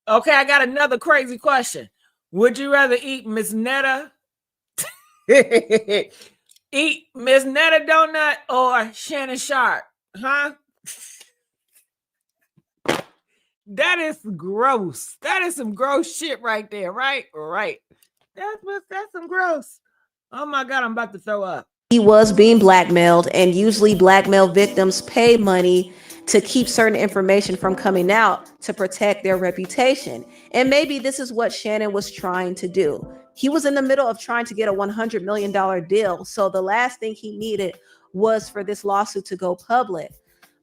Okay, I got another crazy question. Would you rather eat Miss Netta? Eat Miss Netta donut or Shannon Sharpe? Huh? That is gross. That is some gross shit right there, right? Right. That's some gross. Oh my God, I'm about to throw up. He was being blackmailed, and usually blackmail victims pay money to keep certain information from coming out to protect their reputation. And maybe this is what Shannon was trying to do. He was in the middle of trying to get a $100 million deal. So the last thing he needed was for this lawsuit to go public.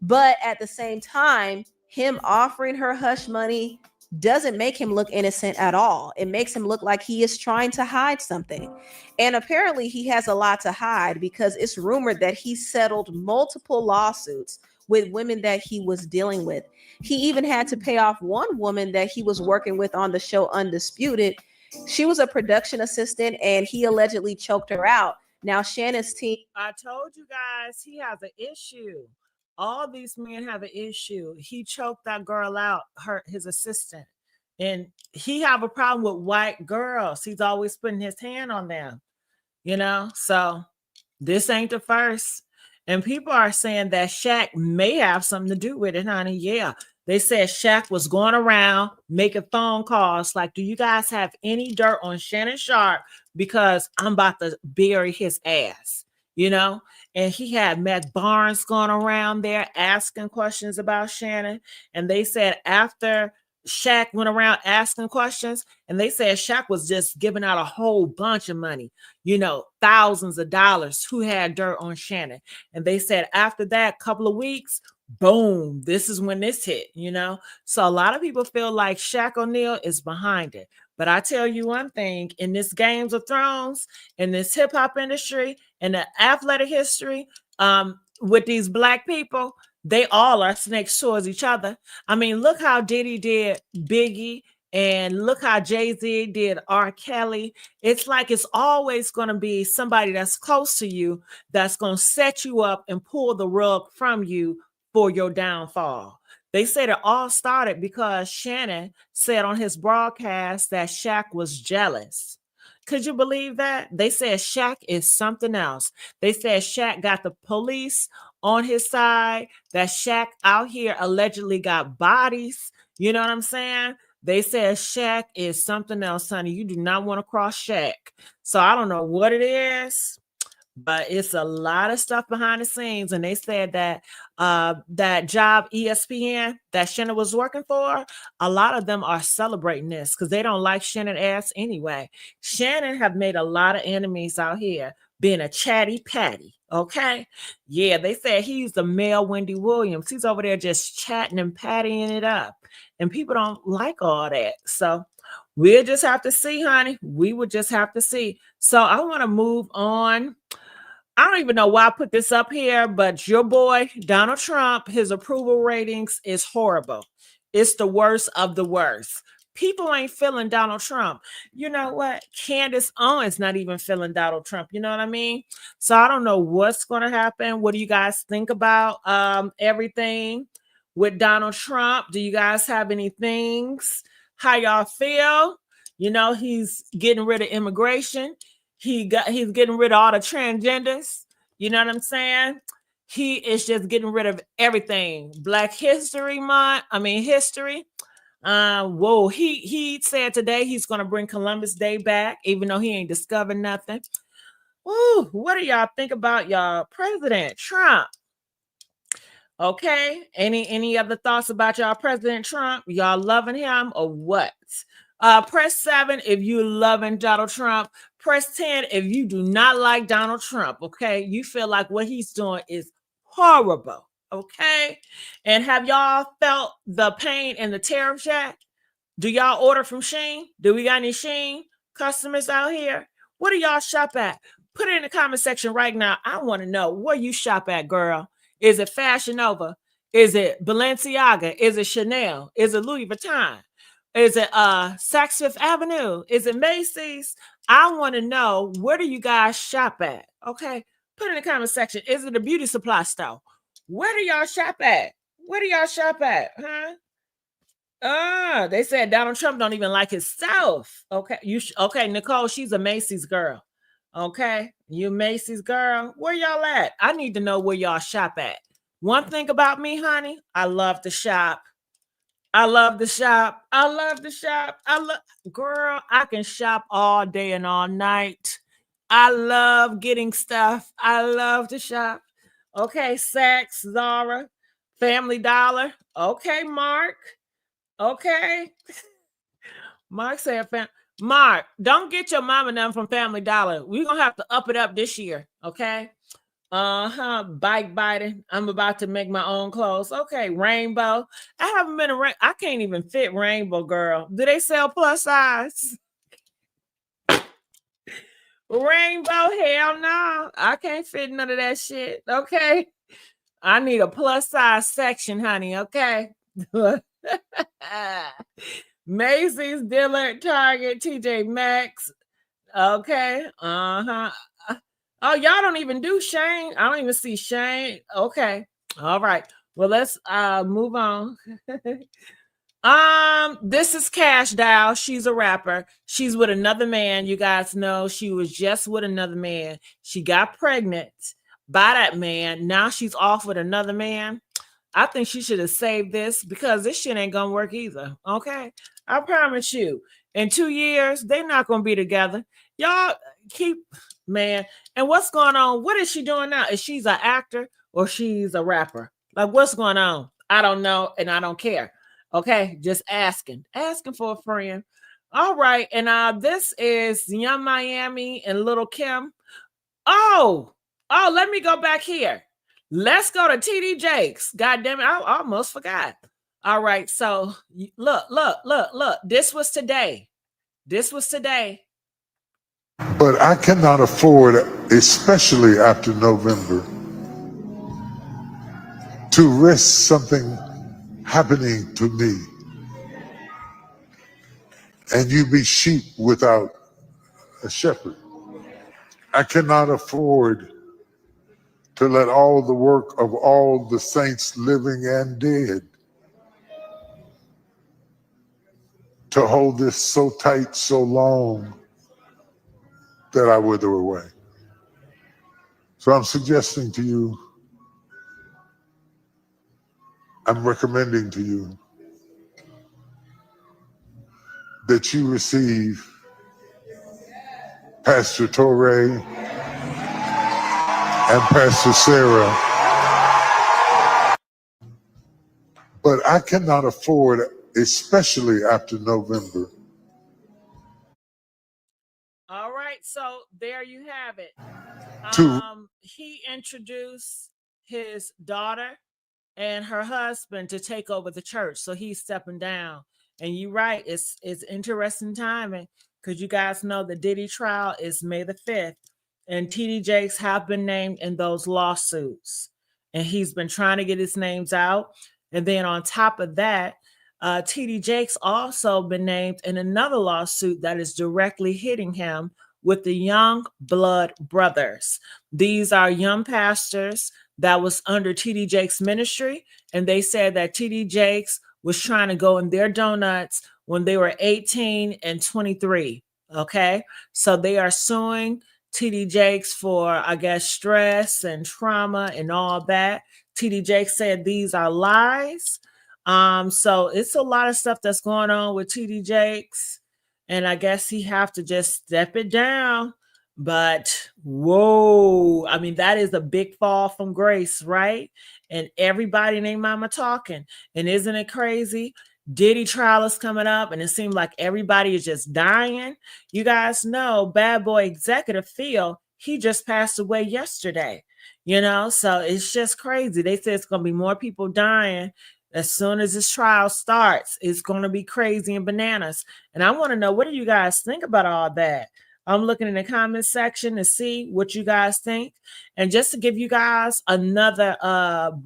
But at the same time, him offering her hush money doesn't make him look innocent at all. It makes him look like he is trying to hide something. And apparently he has a lot to hide, because it's rumored that he settled multiple lawsuits with women that he was dealing with. He even had to pay off one woman that he was working with on the show Undisputed. She was a production assistant, and he allegedly choked her out. Now Shannon's team. I told you guys he has an issue. All these men have an issue. He choked that girl out, his assistant. And he have a problem with white girls. He's always putting his hand on them. So this ain't the first. And people are saying that Shaq may have something to do with it, honey. Yeah. They said Shaq was going around making phone calls like, do you guys have any dirt on Shannon Sharpe? Because I'm about to bury his ass, And he had Matt Barnes going around there asking questions about Shannon. And they said after Shaq went around asking questions, and they said Shaq was just giving out a whole bunch of money, thousands of dollars, who had dirt on Shannon. And they said after that couple of weeks, boom, this is when this hit, So a lot of people feel like Shaq O'Neal is behind it. But I tell you one thing, in this Games of Thrones, in this hip hop industry, in the athletic history, with these black people, they all are snakes towards each other. I mean, look how Diddy did Biggie, and look how Jay-Z did R. Kelly. It's like it's always going to be somebody that's close to you that's going to set you up and pull the rug from you for your downfall. They said it all started because Shannon said on his broadcast that Shaq was jealous. Could you believe that? They said Shaq is something else. They said Shaq got the police on his side, that Shaq out here allegedly got bodies. You know what I'm saying? They said Shaq is something else, honey. You do not want to cross Shaq. So I don't know what it is, but it's a lot of stuff behind the scenes. And they said that that job ESPN that Shannon was working for, a lot of them are celebrating this because they don't like Shannon ass anyway. Shannon have made a lot of enemies out here being a chatty patty. Okay. Yeah, they said he's the male Wendy Williams. He's over there just chatting and pattying it up. And people don't like all that. So we'll just have to see, honey. We would just have to see. So I want to move on. I don't even know why I put this up here, but your boy, Donald Trump, his approval ratings is horrible. It's the worst of the worst. People ain't feeling Donald Trump. You know what? Candace Owens not even feeling Donald Trump. You know what I mean? So I don't know what's going to happen. What do you guys think about everything with Donald Trump? Do you guys have any things? How y'all feel? He's getting rid of immigration. He's getting rid of all the transgenders. You know what I'm saying? He is just getting rid of everything. Black History Month. History. Whoa. He said today he's going to bring Columbus Day back, even though he ain't discovered nothing. Ooh, what do y'all think about y'all President Trump? Okay. Any other thoughts about y'all President Trump? Y'all loving him or what? Press 7 if you're loving Donald Trump. Press 10 if you do not like Donald Trump. Okay, you feel like what he's doing is horrible. Okay, and have y'all felt the pain and the tariffs yet? Do y'all order from Shein? Do we got any Shein customers out here? What do y'all shop at? Put it in the comment section right now. I want to know where you shop at, girl. Is it Fashion Nova? Is it Balenciaga? Is it Chanel? Is it Louis Vuitton? Is it Saks Fifth Avenue? Is it Macy's? I want to know, where do you guys shop at? Okay, put it in the comment section. Is it a beauty supply store? Where do y'all shop at? Where do y'all shop at? Huh? They said Donald Trump don't even like himself. Okay, okay, Nicole, she's a Macy's girl. Okay, you Macy's girl. Where y'all at? I need to know where y'all shop at. One thing about me, honey, I love to shop. I love to shop. I love to shop. Girl, I can shop all day and all night. I love getting stuff. I love to shop. Okay, Saks, Zara, Family Dollar. Okay, Mark. Okay. Mark said, Mark, don't get your mama none from Family Dollar. We're going to have to up it up this year. Okay. Bike biting. I'm about to make my own clothes. Okay. Rainbow. I haven't been I can't even fit Rainbow, girl. Do they sell plus size? Rainbow? Hell no. I can't fit none of that shit. Okay. I need a plus size section, honey. Okay. Macy's, Dillard, Target, TJ Maxx. Okay. Oh, y'all don't even do Shane. I don't even see Shane. Okay. All right. Well, let's move on. This is Cash Doll. She's a rapper. She's with another man. You guys know she was just with another man. She got pregnant by that man. Now she's off with another man. I think she should have saved this, because this shit ain't gonna work either. Okay. I promise you. In 2 years, they're not gonna be together. Y'all keep, man. And what's going on? What is she doing now? Is she's an actor or she's a rapper? Like, what's going on? I don't know, and I don't care. Okay, just asking for a friend. All right, and this is Young Miami and Lil Kim. Oh, let me go back here. Let's go to TD Jakes. God damn it, I almost forgot. All right, so look. This was today. But I cannot afford, especially after November, to risk something happening to me and you be sheep without a shepherd. I cannot afford to let all the work of all the saints living and dead to hold this so tight, so long, that I wither away. So I'm suggesting to you, I'm recommending to you that you receive Pastor Torrey and Pastor Sarah. But I cannot afford, especially after November. All right, so there you have it. He introduced his daughter and her husband to take over the church, so he's stepping down. And you're right, it's interesting timing, because you guys know the Diddy trial is May the 5th, and TD Jakes have been named in those lawsuits, and he's been trying to get his names out. And then on top of that, TD Jakes also been named in another lawsuit that is directly hitting him with the Young Blood Brothers. These are young pastors that was under TD Jakes' ministry, and they said that TD Jakes was trying to go in their donuts when they were 18 and 23. Okay, so they are suing TD Jakes for, I guess, stress and trauma and all that. TD Jakes said these are lies. So it's a lot of stuff that's going on with TD Jakes, and I guess he have to just step it down. But whoa, I mean, that is a big fall from grace, right? And everybody and their mama talking. And isn't it crazy? Diddy trial is coming up, and it seems like everybody is just dying. You guys know Bad Boy executive Phil, he just passed away yesterday. So it's just crazy. They say it's going to be more people dying as soon as this trial starts. It's going to be crazy and bananas. And I want to know, what do you guys think about all that? I'm looking in the comment section to see what you guys think. And just to give you guys another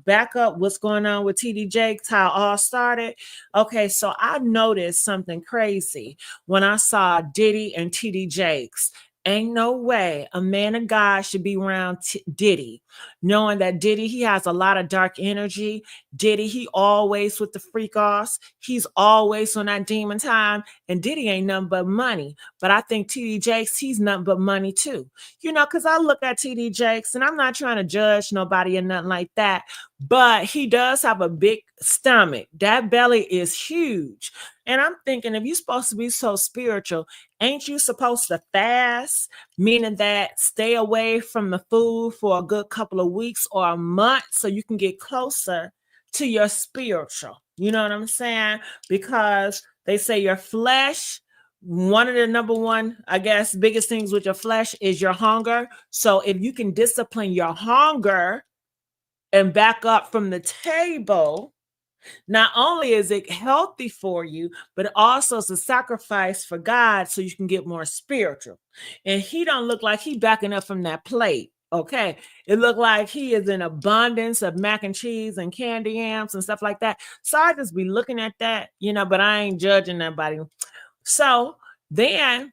backup, what's going on with TD Jakes, how it all started. Okay, so I noticed something crazy when I saw Diddy and TD Jakes. Ain't no way a man of God should be around Diddy, knowing that Diddy, he has a lot of dark energy. Diddy, he always with the freak offs. He's always on that demon time. And Diddy ain't nothing but money. But I think TD Jakes, he's nothing but money too. Because I look at TD Jakes, and I'm not trying to judge nobody or nothing like that, but he does have a big stomach. That belly is huge. And I'm thinking, if you're supposed to be so spiritual, ain't you supposed to fast? Meaning that stay away from the food for a good couple of weeks or a month so you can get closer to your spiritual. You know what I'm saying? Because they say your flesh, one of the number one, I guess, biggest things with your flesh is your hunger. So if you can discipline your hunger and back up from the table, not only is it healthy for you, but also it's a sacrifice for God so you can get more spiritual. And he don't look like he backing up from that plate. Okay. It looked like he is in abundance of mac and cheese and candy yams and stuff like that. So I just be looking at that, but I ain't judging anybody. So then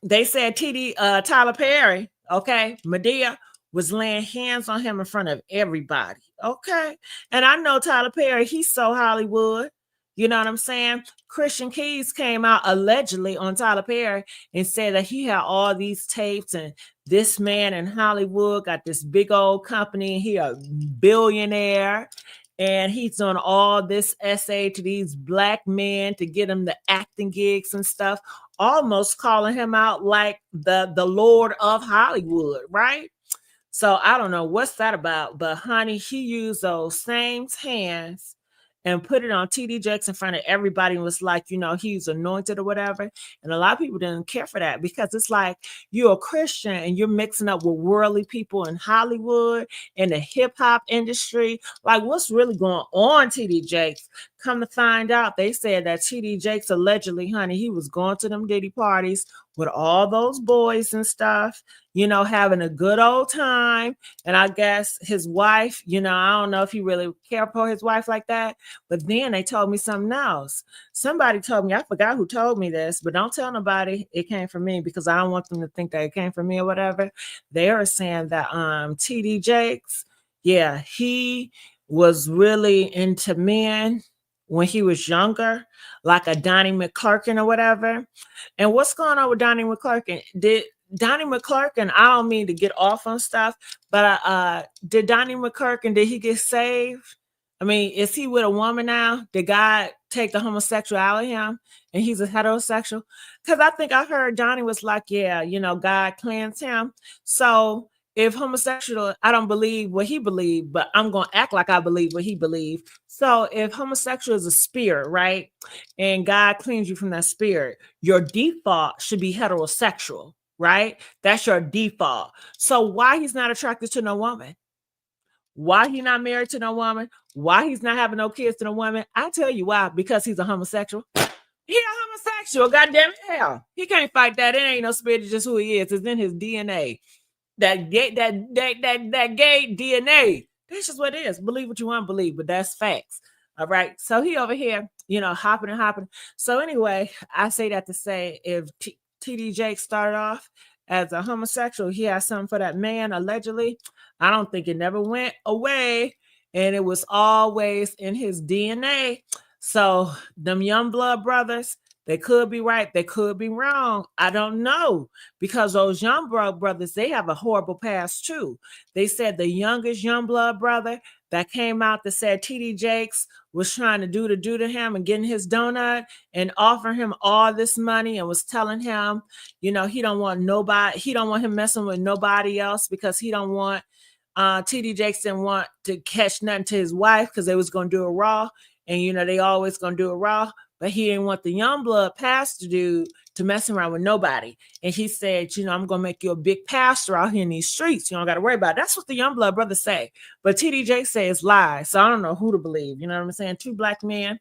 they said Tyler Perry, okay, Madea was laying hands on him in front of everybody. Okay. And I know Tyler Perry, he's so Hollywood. You know what I'm saying? Christian Keys came out allegedly on Tyler Perry and said that he had all these tapes, and this man in Hollywood got this big old company. He a billionaire, and he's doing all this essay to these black men to get them the acting gigs and stuff, almost calling him out like the Lord of Hollywood, right? So I don't know what's that about, but honey, he used those same hands and put it on TD Jakes in front of everybody and was like, he's anointed or whatever. And a lot of people didn't care for that because it's like you're a Christian and you're mixing up with worldly people in Hollywood, in the hip hop industry. Like, what's really going on, TD Jakes? Come to find out, they said that TD Jakes allegedly, honey, he was going to them Diddy parties with all those boys and stuff, having a good old time. And I guess his wife, I don't know if he really cared for his wife like that. But then they told me something else. Somebody told me, I forgot who told me this, but don't tell nobody it came from me because I don't want them to think that it came from me or whatever. They are saying that TD Jakes, yeah, he was really into men when he was younger, like a Donnie McClurkin or whatever. And what's going on with Donnie McClurkin? Did Donnie McClurkin, I don't mean to get off on stuff, but did Donnie McClurkin, did he get saved? I mean, is he with a woman now? Did God take the homosexuality out of him and he's a heterosexual? Because I think I heard Donnie was like, yeah, God cleansed him. So if homosexual, I don't believe what he believed, but I'm going to act like I believe what he believed. So if homosexual is a spirit, right? And God cleans you from that spirit, your default should be heterosexual, right? That's your default. So why he's not attracted to no woman? Why he not married to no woman? Why he's not having no kids to no woman? I tell you why, because he's a homosexual. He a homosexual, goddamn hell. He can't fight that. It ain't no spirit, it's just who he is. It's in his DNA. That gay DNA. That's just what it is. Believe what you want to believe, but that's facts. All right. So he over here, hopping and hopping. So anyway, I say that to say if TD Jakes started off as a homosexual, he had something for that man, allegedly. I don't think it never went away. And it was always in his DNA. So them young blood brothers, they could be right. They could be wrong. I don't know. Because those young blood brothers, they have a horrible past too. They said the youngest young blood brother that came out that said TD Jakes was trying to do to him and getting his donut and offering him all this money and was telling him, he don't want nobody. He don't want him messing with nobody else because he don't want TD Jakes didn't want to catch nothing to his wife because they was going to do a RHOA. and they always gonna do it raw. But he didn't want the young blood pastor dude to mess around with nobody. And he said, I'm gonna make you a big pastor out here in these streets. You don't gotta worry about it. That's what the young blood brothers say. But TD Jakes says lies. So I don't know who to believe. You know what I'm saying? Two black men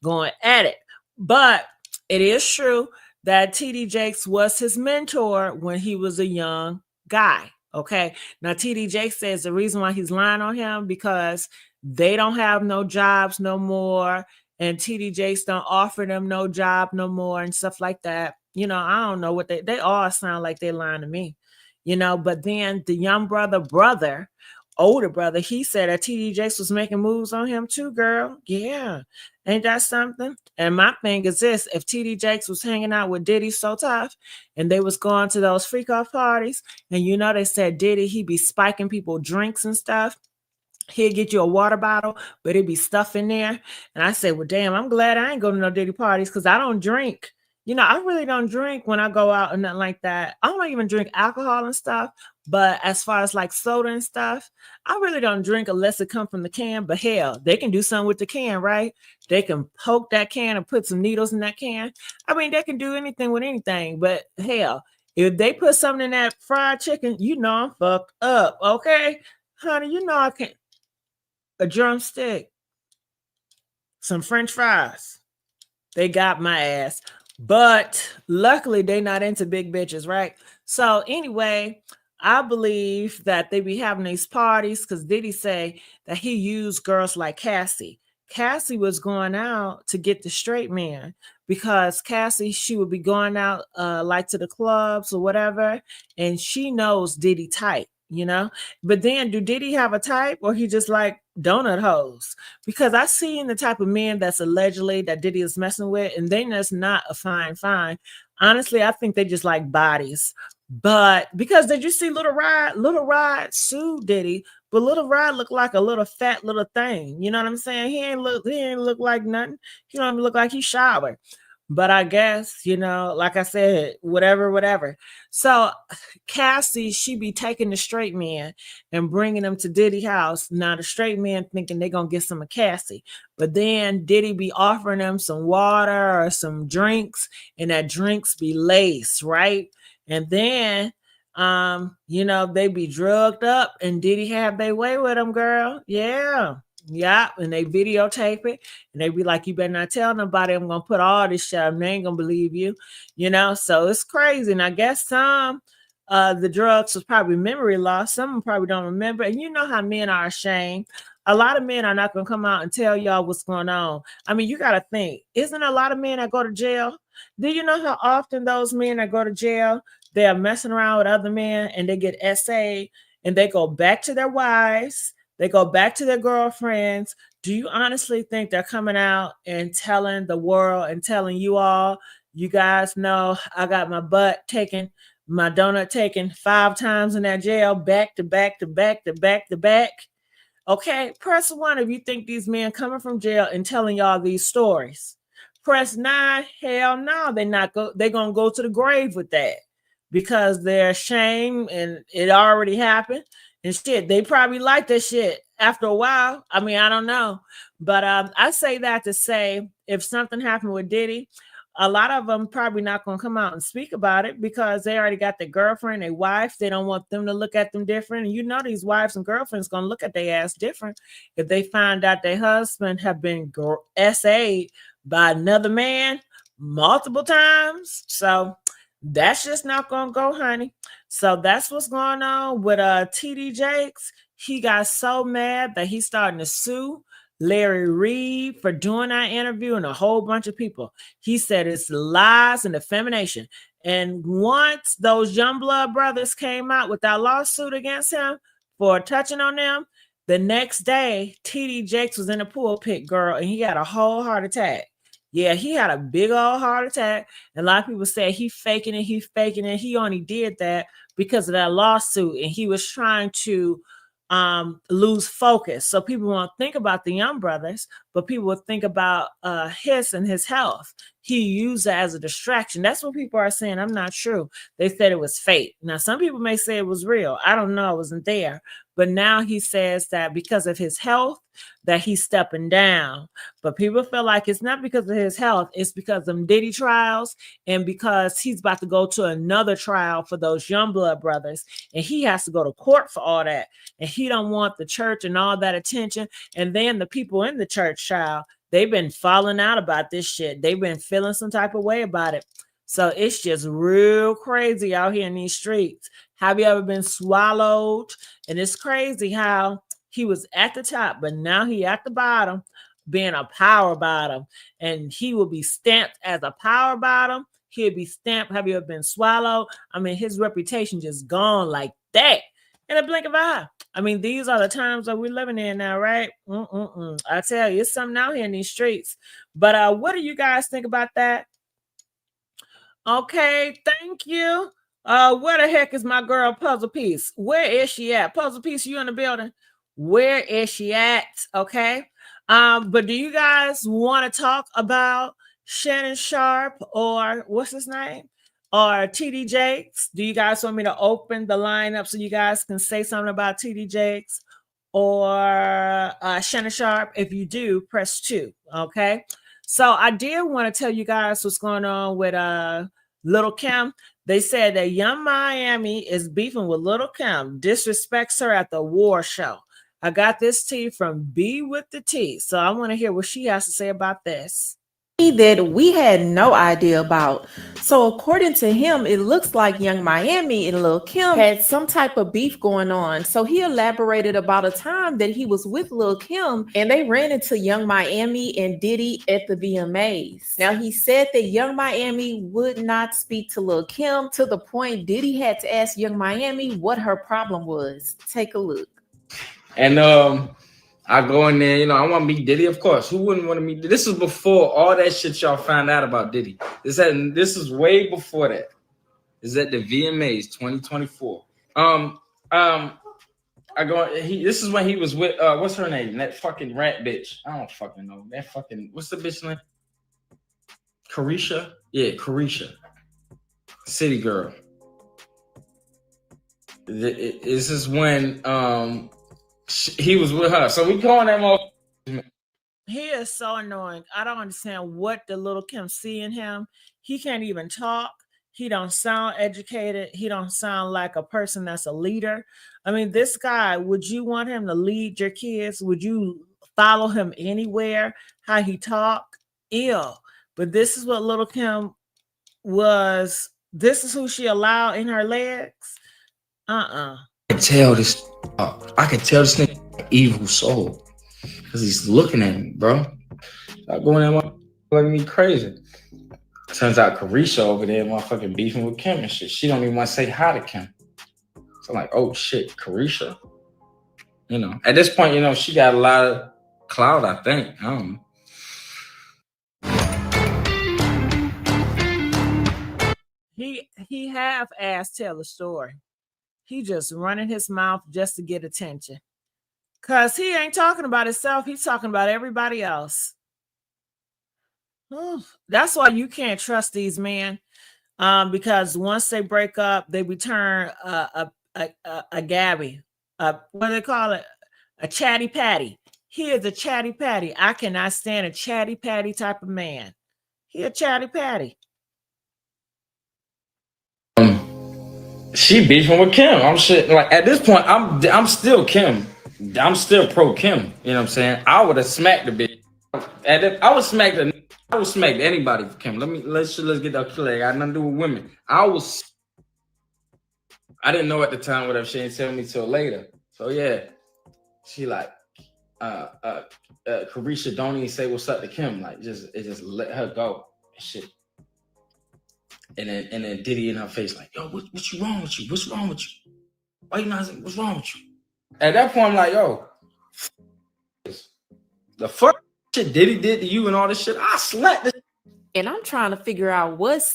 going at it. But it is true that TD Jakes was his mentor when he was a young guy. Okay. Now TD Jakes says the reason why he's lying on him because they don't have no jobs no more. And TD Jakes don't offer them no job no more and stuff like that. I don't know what they all sound like they're lying to me, but then the young brother, older brother, he said that TD Jakes was making moves on him too, girl. Yeah. Ain't that something? And my thing is this, if TD Jakes was hanging out with Diddy so tough and they was going to those freak off parties and they said Diddy, he be spiking people drinks and stuff. He'll get you a water bottle, but it'd be stuff in there. And I said, well, damn, I'm glad I ain't going to no Diddy parties because I don't drink. I really don't drink when I go out and nothing like that. I don't even drink alcohol and stuff. But as far as like soda and stuff, I really don't drink unless it comes from the can. But hell, they can do something with the can, right? They can poke that can and put some needles in that can. I mean, they can do anything with anything. But hell, if they put something in that fried chicken, I'm fucked up. Okay? Honey, I can't. A drumstick, some French fries. They got my ass. But luckily, they not into big bitches, right? So anyway, I believe that they be having these parties because Diddy say that he used girls like Cassie. Cassie was going out to get the straight man because Cassie, she would be going out like to the clubs or whatever, and she knows Diddy type. But then do Diddy have a type or he just like donut hoes? Because I seen the type of men that's allegedly that Diddy is messing with, and they just not a fine. Honestly, I think they just like bodies. But because did you see Little Rod? Little Rod sued Diddy, but Little Rod looked like a little fat little thing. You know what I'm saying? He ain't look like nothing. He don't even look like he showered. But I guess, like I said, whatever. So Cassie, she be taking the straight man and bringing them to Diddy house. Now the straight man thinking they're going to get some of Cassie. But then Diddy be offering them some water or some drinks, and that drinks be laced, right? And then, they be drugged up and Diddy have their way with them, girl. Yeah. Yeah, and they videotape it, and they be like, "You better not tell nobody. I'm gonna put all this shit up. And they ain't gonna believe you." So it's crazy. And I guess some the drugs was probably memory loss. Some of them probably don't remember. And you know how men are ashamed. A lot of men are not gonna come out and tell y'all what's going on. I mean, you gotta think. Isn't a lot of men that go to jail? Do you know how often those men that go to jail, they are messing around with other men and they get SA'd and they go back to their wives? They go back to their girlfriends. Do you honestly think they're coming out and telling the world and telling you all, you guys know I got my donut taken 5 times in that jail, back to back to back to back to back? Okay, press 1 if you think these men coming from jail and telling y'all these stories. Press 9, hell no, they're gonna go to the grave with that because they're ashamed and it already happened. And shit, they probably like that shit after a while. I mean, I don't know. But I say that to say if something happened with Diddy, a lot of them probably not going to come out and speak about it because they already got their girlfriend, their wife. They don't want them to look at them different. And these wives and girlfriends going to look at their ass different if they find out their husband have been SA'd by another man multiple times. So that's just not going to go, honey. So that's what's going on with TD Jakes. He got so mad that he's starting to sue Larry Reed for doing that interview and a whole bunch of people. He said it's lies and defamation. And once those Youngblood brothers came out with that lawsuit against him for touching on them, the next day, TD Jakes was in the pulpit, girl, and he had a whole heart attack. Yeah, he had a big old heart attack. And a lot of people say he's faking it. He only did that because of that lawsuit. And he was trying to lose focus. So people won't think about the young brothers, but people will think about his health. he used it as a distraction. That's what people are saying. I'm not sure. They said it was fake. Now, some people may say it was real. I don't know. I wasn't there. But now he says that because of his health, that he's stepping down. But people feel like it's not because of his health. It's because of them Diddy trials and because he's about to go to another trial for those Youngblood brothers. And he has to go to court for all that. And he don't want the church and all that attention. And then the people in the church, child, they've been falling out about this shit. They've been feeling some type of way about it. So it's just real crazy out here in these streets. Have you ever been swallowed? And it's crazy how he was at the top, but now he at the bottom, being a power bottom. And he will be stamped as a power bottom. He'll be stamped. Have you ever been swallowed? I mean, his reputation just gone like that in a blink of an eye. I mean, these are the times that we're living in now, right? I tell you, it's something out here in these streets. But what do you guys think about that? Okay, thank you. Where the heck is my girl Puzzle Piece? Where is she at? Puzzle Piece, you in the building? Where is she at? Okay. But do you guys want to talk about Shannon Sharpe or what's his name? Or TD Jakes? Do you guys want me to open the line up so you guys can say something about TD Jakes or Shannon Sharpe? If you do, press 2. Okay. So I did want to tell you guys what's going on with Lil Kim. They said that Young Miami is beefing with Lil Kim, disrespects her at the war show. I got this tea from B with the T. So I want to hear what she has to say about this. That we had no idea about. So according to him, it looks like Young Miami and Lil Kim had some type of beef going on. So he elaborated about a time that he was with Lil Kim and they ran into Young Miami and Diddy at the VMAs. Now he said that Young Miami would not speak to Lil Kim to the point Diddy had to ask Young Miami what her problem was. Take a look. And I go in there, I want to meet Diddy, of course. Who wouldn't want to meet Diddy? This is before all that shit y'all found out about Diddy. This is way before that. This is at the VMAs 2024. This is when he was with what's her name? That fucking rat bitch. I don't fucking know. That fucking what's the bitch name? Carisha? Yeah, Carisha. City Girl. This is when he was with her. So we calling that motherfucker. He is so annoying. I don't understand what the Lil Kim see in him. He can't even talk. He don't sound educated. He don't sound like a person that's a leader. I mean, this guy, would you want him to lead your kids? Would you follow him anywhere? How he talk? Ew. But this is what Lil Kim was. This is who she allowed in her legs? I can tell this nigga evil soul because he's looking at me, bro. Stop going at me crazy. Turns out Carisha over there motherfucking beefing with Kim and shit. She don't even want to say hi to Kim. So I'm like, oh shit, Carisha. At this point, she got a lot of clout, I think. I don't know. He half ass tell the story. He just running his mouth just to get attention. Because he ain't talking about himself. He's talking about everybody else. That's why you can't trust these men. Because once they break up, they return a Gabby. What do they call it? A chatty patty. He is a chatty patty. I cannot stand a chatty patty type of man. He a chatty patty. She beefing with Kim. I'm shit. Like at this point, I'm still Kim. I'm still pro Kim. You know what I'm saying? I would have smacked the bitch. I would smack anybody for Kim. Let's get that clear. I got nothing to do with women. I didn't know at the time whatever. She didn't tell me till later. So yeah, she like Carisha don't even say what's up to Kim. Like just let her go. Shit. And then Diddy in her face like, yo, what's wrong with you? What's wrong with you? Why you not? What's wrong with you? At that point, I'm like, yo, the fuck shit Diddy did to you and all this shit, I slapped this. And I'm trying to figure out what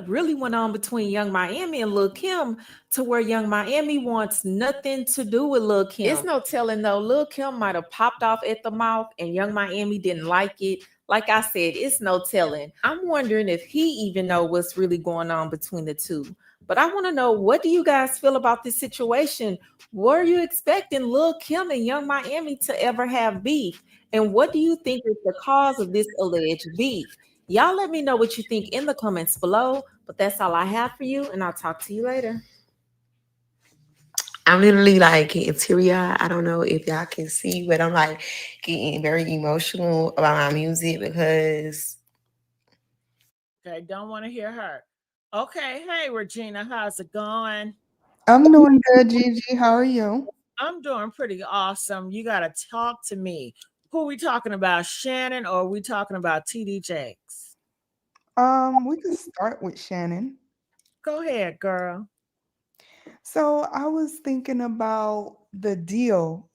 really went on between Young Miami and Lil Kim to where Young Miami wants nothing to do with Lil Kim. It's no telling though. Lil Kim might have popped off at the mouth and Young Miami didn't like it. Like I said, it's no telling. I'm wondering if he even know what's really going on between the two. But I want to know, what do you guys feel about this situation? Were you expecting Lil Kim and Young Miami to ever have beef? And what do you think is the cause of this alleged beef? Y'all let me know what you think in the comments below. But that's all I have for you, and I'll talk to you later. I'm literally like getting teary-eyed. I don't know if y'all can see, but I'm like getting very emotional about my music because. Okay, don't want to hear her. Okay, hey Regina, how's it going? I'm doing good, Gigi. How are you? I'm doing pretty awesome. You gotta talk to me. Who we talking about, Shannon, or are we talking about TD Jakes? We can start with Shannon. Go ahead, girl. So I was thinking about the deal,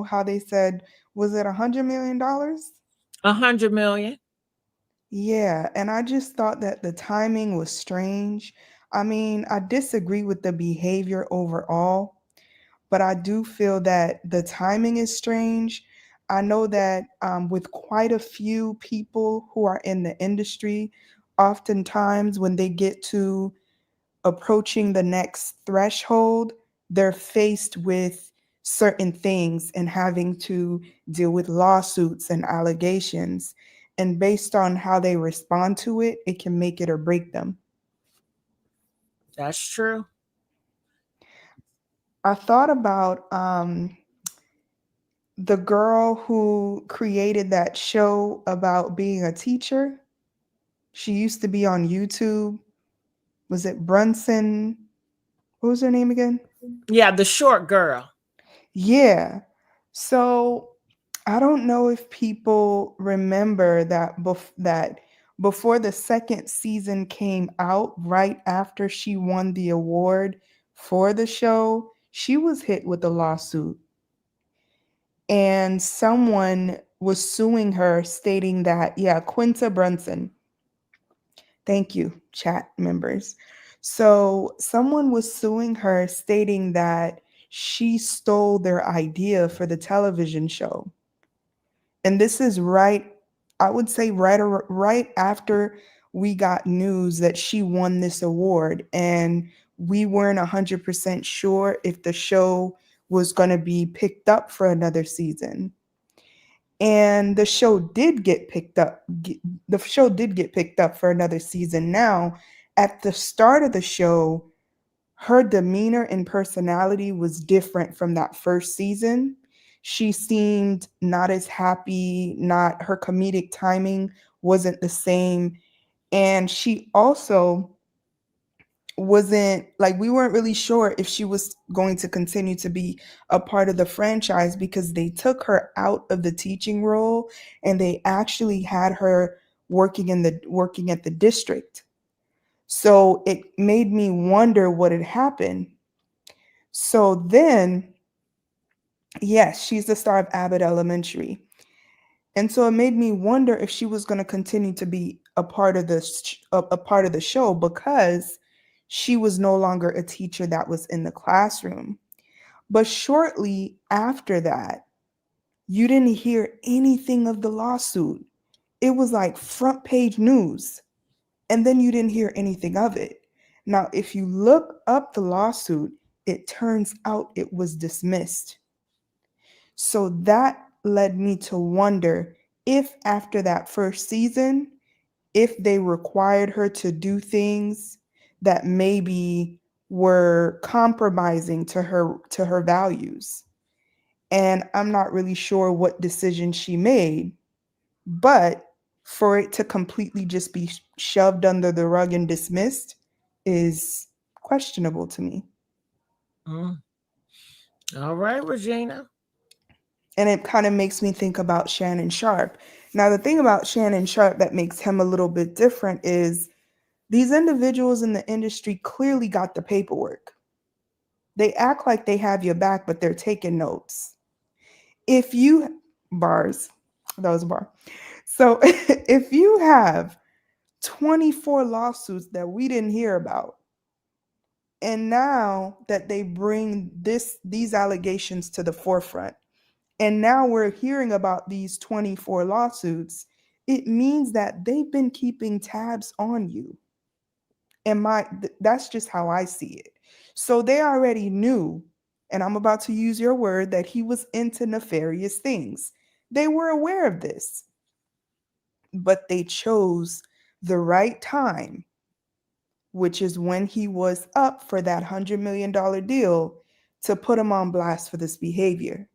how they said, was it $100 million? 100 million. Yeah, and I just thought that the timing was strange. I mean, I disagree with the behavior overall, but I do feel that the timing is strange. I know that with quite a few people who are in the industry, oftentimes when they get to approaching the next threshold, they're faced with certain things and having to deal with lawsuits and allegations. And based on how they respond to it, it can make it or break them. That's true. I thought about the girl who created that show about being a teacher. She used to be on YouTube. Was it Brunson? What was her name again? Yeah, the short girl. Yeah. So I don't know if people remember that before the second season came out, right after she won the award for the show, she was hit with a lawsuit. And someone was suing her stating that, yeah, Quinta Brunson. Thank you, chat members. So someone was suing her stating that she stole their idea for the television show. And this is right, I would say right after we got news that she won this award, and we weren't 100% sure if the show was going to be picked up for another season. And the show did get picked up. The show did get picked up for another season. Now, at the start of the show, her demeanor and personality was different from that first season. She seemed not as happy, not her comedic timing wasn't the same. And she also wasn't like, we weren't really sure if she was going to continue to be a part of the franchise because they took her out of the teaching role and they actually had her working at the district. So it made me wonder what had happened. So then, yes, she's the star of Abbott Elementary. And so it made me wonder if she was going to continue to be a part of the show because she was no longer a teacher that was in the classroom. But shortly after that, you didn't hear anything of the lawsuit. It was like front page news. And then you didn't hear anything of it. Now, if you look up the lawsuit, it turns out it was dismissed. So that led me to wonder if after that first season, if they required her to do things that maybe were compromising to her values. And I'm not really sure what decision she made, but for it to completely just be shoved under the rug and dismissed is questionable to me. All right, Regina. And it kind of makes me think about Shannon Sharpe. Now, the thing about Shannon Sharpe that makes him a little bit different is these individuals in the industry clearly got the paperwork. They act like they have your back, but they're taking notes. If you, bars, that was a bar. So if you have 24 lawsuits that we didn't hear about, and now that they bring these allegations to the forefront, and now we're hearing about these 24 lawsuits, it means that they've been keeping tabs on you. And that's just how I see it. So they already knew, and I'm about to use your word, that he was into nefarious things. They were aware of this, but they chose the right time, which is when he was up for that $100 million deal, to put him on blast for this behavior.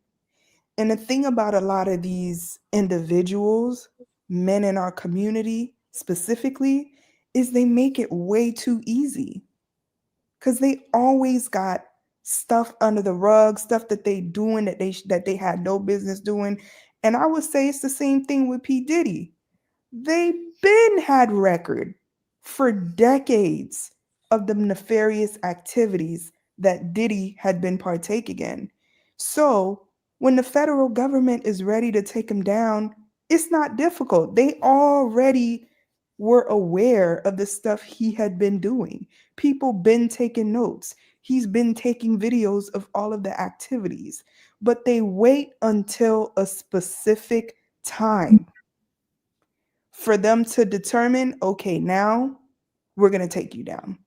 And the thing about a lot of these individuals, men in our community specifically, is they make it way too easy, because they always got stuff under the rug, stuff that they doing that they had no business doing. And I would say it's the same thing with P. Diddy. They been had record for decades of the nefarious activities that Diddy had been partaking in. So when the federal government is ready to take him down, it's not difficult. They already were aware of the stuff he had been doing. People been taking notes. He's been taking videos of all of the activities, but they wait until a specific time for them to determine, okay, now we're going to take you down.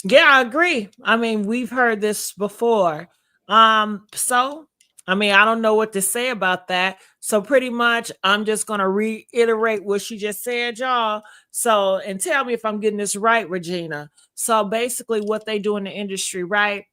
Yeah, I agree. I mean, we've heard this before. So I mean, I don't know what to say about that. So pretty much I'm just going to reiterate what she just said, y'all. So, and tell me if I'm getting this right, Regina. So basically what they do in the industry, right?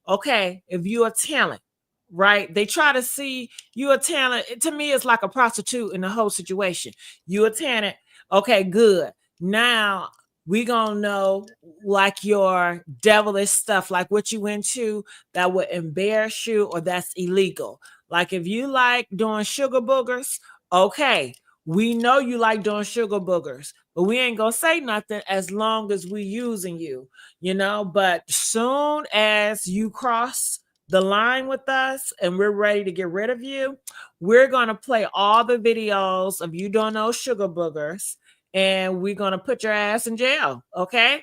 Okay, if you're a talent, right? They try to see you a talent. To me, it's like a prostitute in the whole situation. You a talent. Okay, good. Now we gonna know like your devilish stuff, like what you into that would embarrass you or that's illegal. Like if you like doing sugar boogers, okay, we know you like doing sugar boogers, but we ain't gonna say nothing as long as we using you, you know. But soon as you cross the line with us and we're ready to get rid of you, we're gonna play all the videos of you doing those sugar boogers and we're going to put your ass in jail. Okay.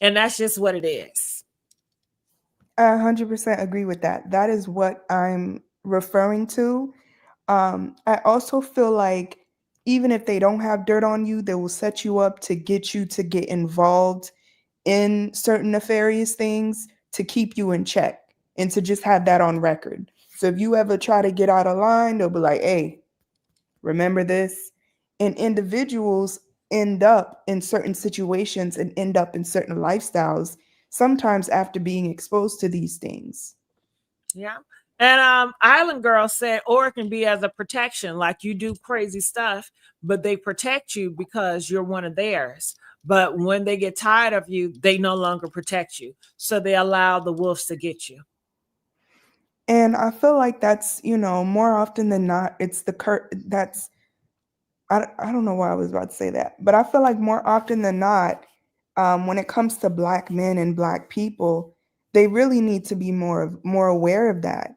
And that's just what it is. I 100% agree with that. That is what I'm referring to. I also feel like even if they don't have dirt on you, they will set you up to get you to get involved in certain nefarious things to keep you in check and to just have that on record. So if you ever try to get out of line, they'll be like, hey, remember this? And individuals end up in certain situations and end up in certain lifestyles, sometimes after being exposed to these things. Yeah. And Island Girl said, or it can be as a protection, like you do crazy stuff, but they protect you because you're one of theirs. But when they get tired of you, they no longer protect you. So they allow the wolves to get you. And I feel like that's, more often than not, it's that's, I don't know why I was about to say that, but I feel like more often than not, when it comes to Black men and Black people, they really need to be more aware of that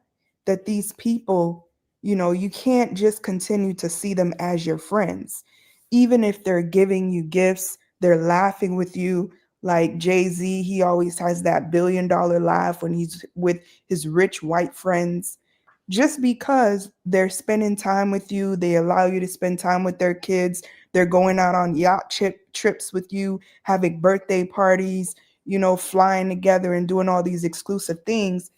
these people, you can't just continue to see them as your friends. Even if they're giving you gifts, they're laughing with you. Like Jay-Z, he always has that $1 billion laugh when he's with his rich white friends. Just because they're spending time with you, they allow you to spend time with their kids, they're going out on trips with you, having birthday parties, flying together and doing all these exclusive things,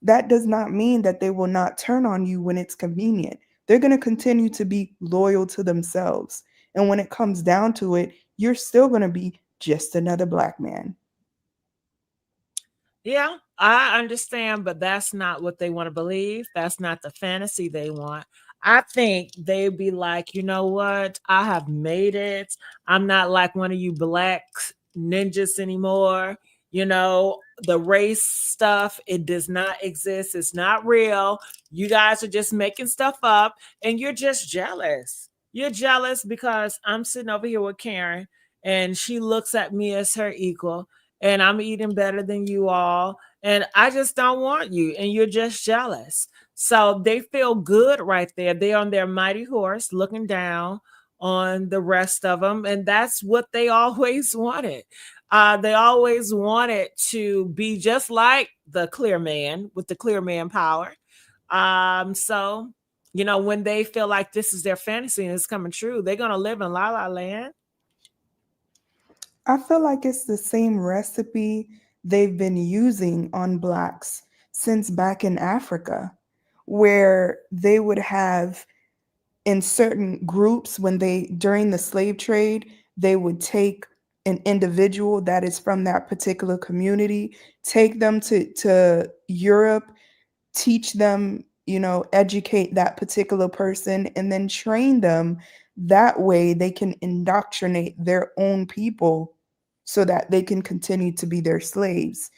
that does not mean that they will not turn on you when it's convenient. They're going to continue to be loyal to themselves. And when it comes down to it, you're still going to be just another Black man. Yeah, I understand, but that's not what they want to believe. That's not the fantasy they want. I think they'd be like, you know what? I have made it. I'm not like one of you black ninjas anymore. The race stuff, it does not exist. It's not real. You guys are just making stuff up and you're just jealous. You're jealous because I'm sitting over here with Karen and she looks at me as her equal and I'm eating better than you all. And I just don't want you. And you're just jealous. So they feel good right there. They're on their mighty horse looking down on the rest of them. And that's what they always wanted. They always wanted to be just like the clear man with the clear man power. So you know, when they feel like this is their fantasy and it's coming true, they're going to live in La La Land. I feel like it's the same recipe they've been using on blacks since back in Africa, where they would have in certain groups when they during the slave trade, they would take an individual that is from that particular community, take them to Europe, teach them, you know, educate that particular person, and then train them. That way they can indoctrinate their own people so that they can continue to be their slaves.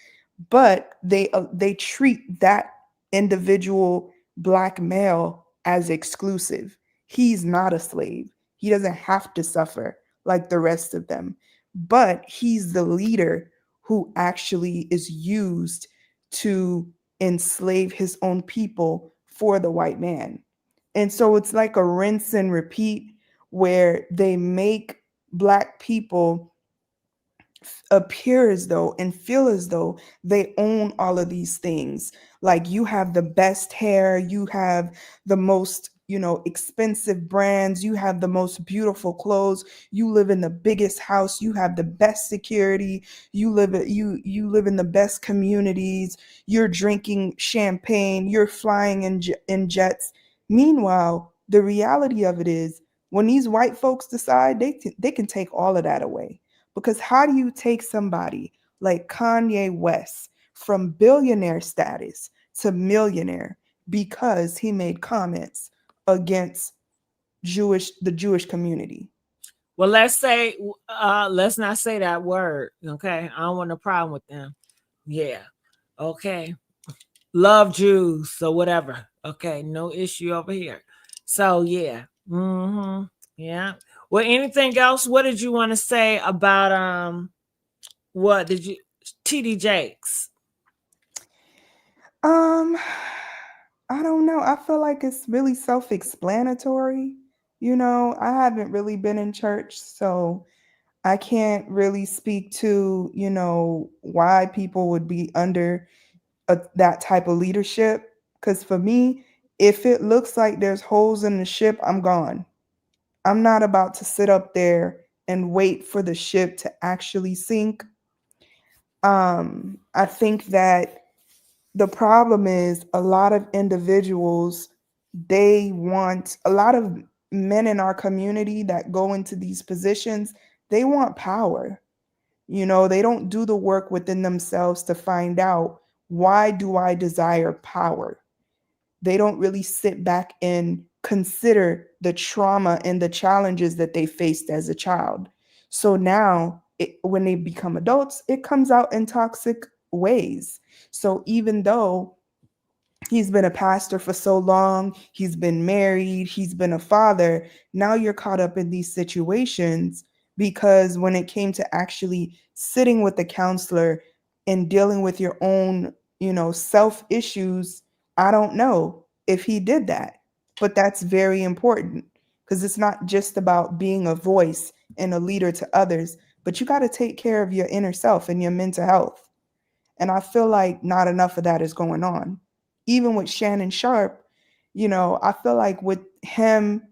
But they treat that individual black male as exclusive. He's not a slave. He doesn't have to suffer like the rest of them. But he's the leader who actually is used to enslave his own people for the white man. And so it's like a rinse and repeat where they make black people appear as though and feel as though they own all of these things. Like you have the best hair, you have the most, you know, expensive brands, you have the most beautiful clothes, you live in the biggest house, you have the best security, you live in the best communities, you're drinking champagne, you're flying in jets. Meanwhile, the reality of it is when these white folks decide they can take all of that away. Because how do you take somebody like Kanye West from billionaire status to millionaire because he made comments against the Jewish community? Well, let's not say that word. Okay. I don't want no problem with them. Yeah. Okay. Love Jews. So whatever. Okay. No issue over here. So yeah. Yeah. Well, anything else? What did you want to say about what did you TD Jakes? I don't know. I feel like it's really self-explanatory. You know, I haven't really been in church, so I can't really speak to, you know, why people would be under that type of leadership. Because for me, if it looks like there's holes in the ship, I'm gone. I'm not about to sit up there and wait for the ship to actually sink. I think that the problem is a lot of individuals, they want a lot of men in our community that go into these positions, they want power. You know, they don't do the work within themselves to find out, why do I desire power? They don't really sit back and consider the trauma and the challenges that they faced as a child. So now, when they become adults, it comes out in toxic ways. So even though he's been a pastor for so long, he's been married, he's been a father, now you're caught up in these situations because when it came to actually sitting with the counselor and dealing with your own, you know, self issues, I don't know if he did that. But that's very important because it's not just about being a voice and a leader to others, but you got to take care of your inner self and your mental health. And I feel like not enough of that is going on. Even with Shannon Sharpe, you know, I feel like with him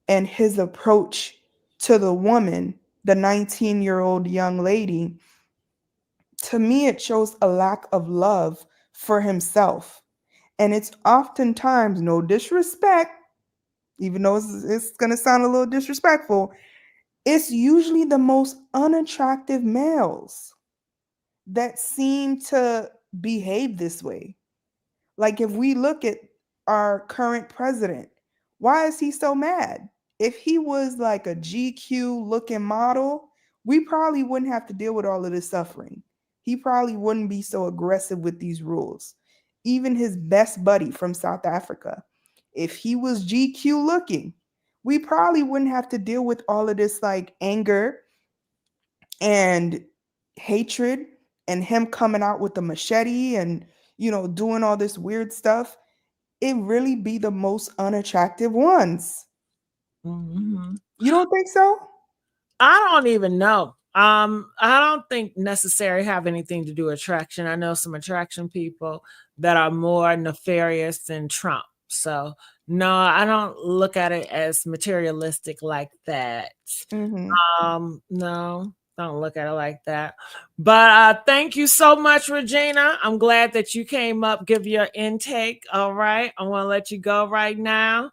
and his approach to the woman, the 19-year-old young lady, to me, it shows a lack of love for himself. And it's oftentimes, no disrespect, even though it's going to sound a little disrespectful, it's usually the most unattractive males that seem to behave this way. Like if we look at our current president, why is he so mad? If he was like a GQ looking model, we probably wouldn't have to deal with all of this suffering. He probably wouldn't be so aggressive with these rules. Even his best buddy from South Africa, if he was GQ looking, we probably wouldn't have to deal with all of this like anger and hatred and him coming out with the machete and, you know, doing all this weird stuff. It really be the most unattractive ones. Mm-hmm. You don't think so? I don't even know. I don't think necessarily have anything to do with attraction. I know some attraction people that are more nefarious than Trump. So no, I don't look at it as materialistic like that. No, don't look at it like that. But thank you so much, Regina. I'm glad that you came up, give your intake. All right. I want to let you go right now.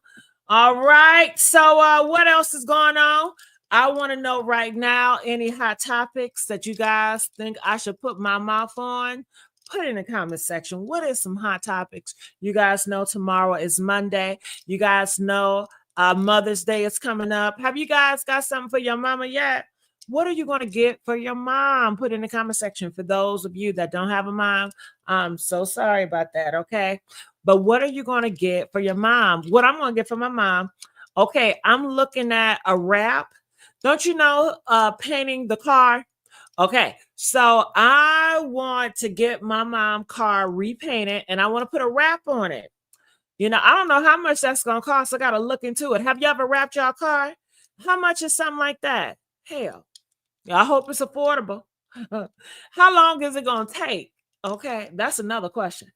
All right. So what else is going on? I want to know right now any hot topics that you guys think I should put my mouth on. Put in the comment section. What is some hot topics? You guys know tomorrow is Monday. You guys know Mother's Day is coming up. Have you guys got something for your mama yet? What are you going to get for your mom? Put in the comment section. For those of you that don't have a mom, I'm so sorry about that, okay? But what are you going to get for your mom? What I'm going to get for my mom, okay, I'm looking at a wrap. Don't you know painting the car? Okay, so I want to get my mom's car repainted and I want to put a wrap on it. You know, I don't know how much that's going to cost. I got to look into it. Have you ever wrapped your car? How much is something like that? Hell, I hope it's affordable. How long is it going to take? Okay, that's another question.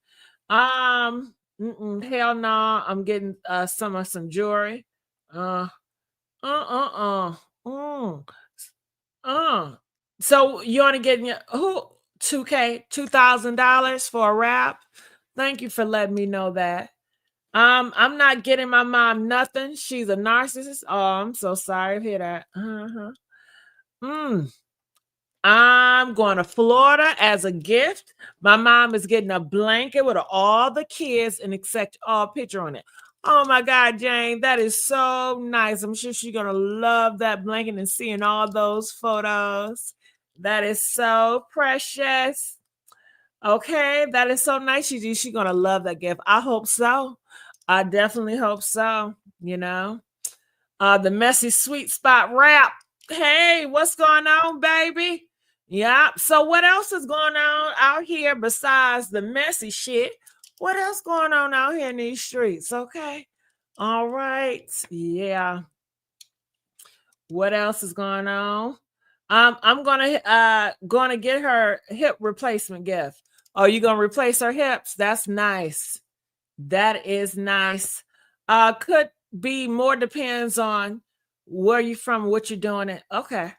Hell no, I'm getting some jewelry. So you want to get $2,000, $2,000 for a wrap? Thank you for letting me know that. I'm not getting my mom nothing. She's a narcissist. Oh, I'm so sorry to hear that. I'm going to Florida as a gift. My mom is getting a blanket with all the kids and except all picture on it. Oh my God, Jane, that is so nice. I'm sure she's going to love that blanket and seeing all those photos. That is so precious. Okay, that is so nice. She's going to love that gift. I hope so. I definitely hope so, you know. The messy sweet spot wrap. Hey, what's going on, baby? Yeah. So what else is going on out here besides the messy shit? What else going on out here in these streets? Okay. All right. Yeah. What else is going on? I'm gonna get her hip replacement gift. Oh, you gonna replace her hips? That's nice. That is nice. Could be more, depends on where you from, what you're doing it. Okay.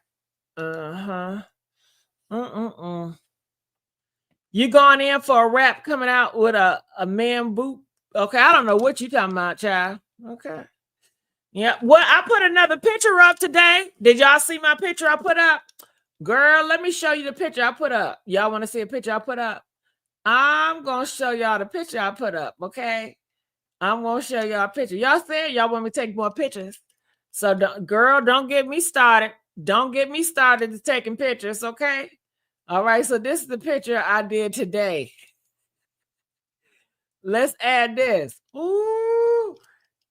You going in for a rap coming out with a man boot? Okay, I don't know what you talking about, child. Okay. Yeah. Well, I put another picture up today. Did y'all see my picture I put up? Girl, let me show you the picture I put up. Y'all want to see a picture I put up? I'm gonna show y'all the picture I put up, okay? I'm gonna show y'all a picture. Y'all said y'all want me to take more pictures. So don't get me started. Don't get me started to taking pictures, okay? All right, so this is the picture I did today. Let's add this. Ooh,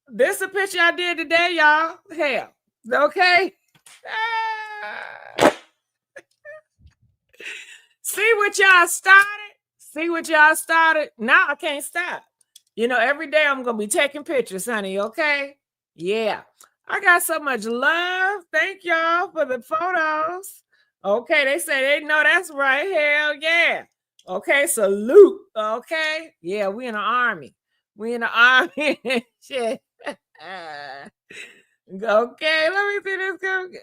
this is a picture I did today, y'all. Hell, okay? See what y'all started? See what y'all started? Now I can't stop. You know, every day I'm going to be taking pictures, honey, okay? Yeah. I got so much love. Thank y'all for the photos. Okay, they say they know that's right. Hell yeah. Okay, salute. Okay. Yeah, we in the army. We in the army. Shit. Okay, let me see this.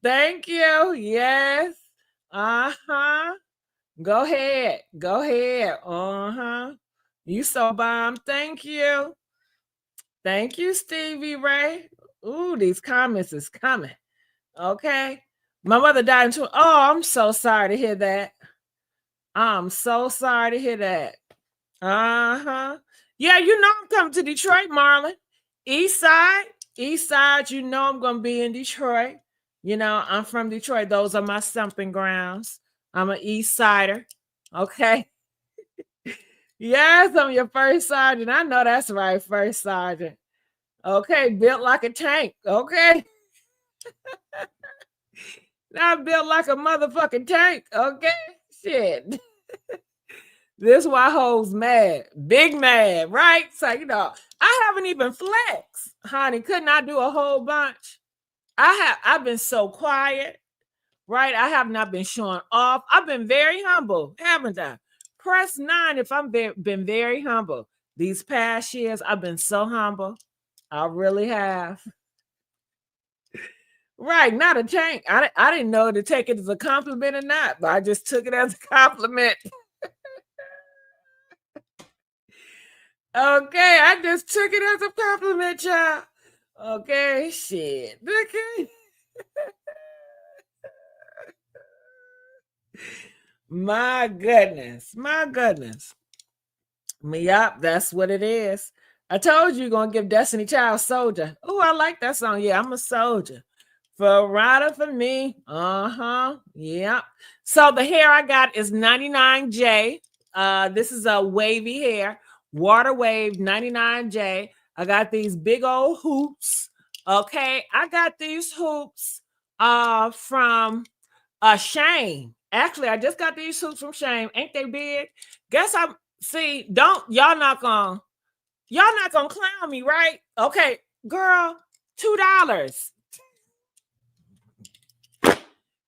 Thank you. Yes. Uh-huh. Go ahead. Go ahead. Uh-huh. You so bomb. Thank you. Thank you, Stevie Ray. Ooh, these comments is coming. Okay. My mother died in 20. Oh, I'm so sorry to hear that. I'm so sorry to hear that. Uh-huh. Yeah, you know I'm coming to Detroit, Marlon. East side, you know I'm going to be in Detroit. You know, I'm from Detroit. Those are my stomping grounds. I'm an East Sider. Okay. Yes, I'm your first sergeant. I know that's right, first sergeant. Okay, built like a tank. Okay. Not built like a motherfucking tank. Okay. Shit. This why hoes mad. Big mad, right? So, you know, I haven't even flexed. Honey, couldn't I do a whole bunch? I've been so quiet, right? I have not been showing off. I've been very humble, haven't I? Press 9 if I've been very humble. These past years, I've been so humble. I really have. Right, not a tank. I didn't know to take it as a compliment or not, but I just took it as a compliment. Okay, I just took it as a compliment, child. Okay, shit. Okay. My goodness. My goodness. Yup, that's what it is. I told you you're gonna give Destiny Child Soldier. Oh, I like that song. Yeah, I'm a soldier. For rider for me. Uh-huh. Yeah. So the hair I got is 99J. This is a wavy hair. Water wave 99J. I got these big old hoops. Okay. I got these hoops from Shane. Actually, I just got these hoops from Shane. Ain't they big? Guess I'm see, don't y'all not gonna clown me, right? Okay, girl, $2.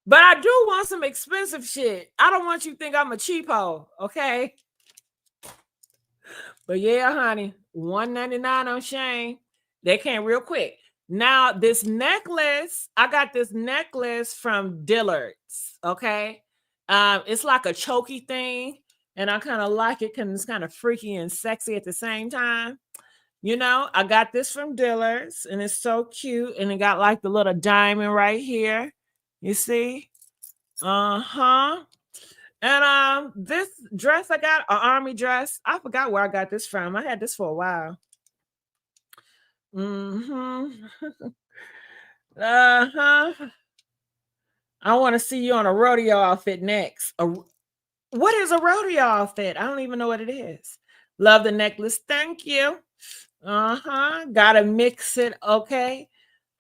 But I do want some expensive shit. I don't want you to think I'm a cheapo, okay? But yeah, honey, $1.99 on Shane. They came real quick. Now, this necklace, I got this necklace from Dillard's, okay? It's like a chokey thing, and I kind of like it because it's kind of freaky and sexy at the same time. You know, I got this from Dillard's, and it's so cute, and it got like the little diamond right here. You see? Uh-huh. And this dress I got, an army dress. I forgot where I got this from. I had this for a while. Mm-hmm. Uh-huh. I want to see you on a rodeo outfit next. What is a rodeo outfit? I don't even know what it is. Love the necklace. Thank you. Uh-huh. Gotta mix it, okay?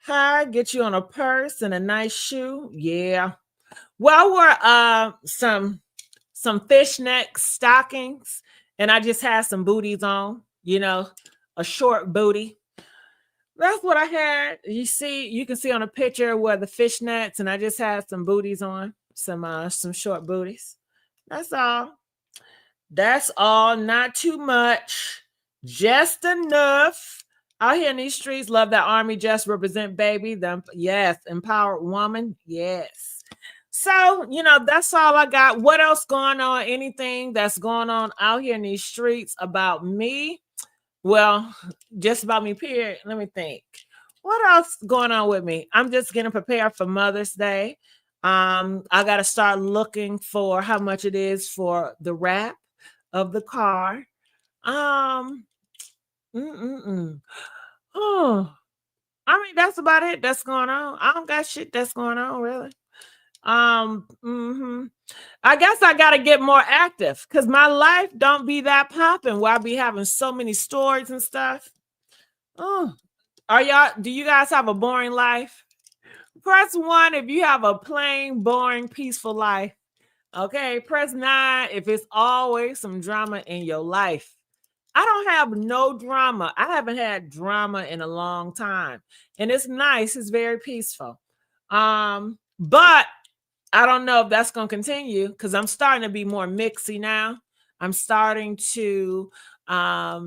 Hi, get you on a purse and a nice shoe. Yeah. Well, I wore some fishnet stockings, and I just had some booties on, you know, a short booty. That's what I had. You can see on a picture where the fishnets, and I just had some booties on, some short booties. That's all. That's all. Not too much. Just enough. Out here in these streets, love that army just represent baby. Yes, empowered woman. Yes. So, that's all I got. What else going on? Anything that's going on out here in these streets about me? Well, just about me, period. Let me think. What else going on with me? I'm just getting prepared for Mother's Day. I got to start looking for how much it is for the wrap of the car. Oh, I mean, that's about it that's going on. I don't got shit that's going on, really. I guess I gotta get more active because my life don't be that popping where I be having so many stories and stuff. Oh, do you guys have a boring life? Press 1 if you have a plain, boring, peaceful life. Okay, press 9 if it's always some drama in your life. I don't have no drama. I haven't had drama in a long time. And it's nice. It's very peaceful. But I don't know if that's going to continue because I'm starting to be more mixy now. I'm starting to, I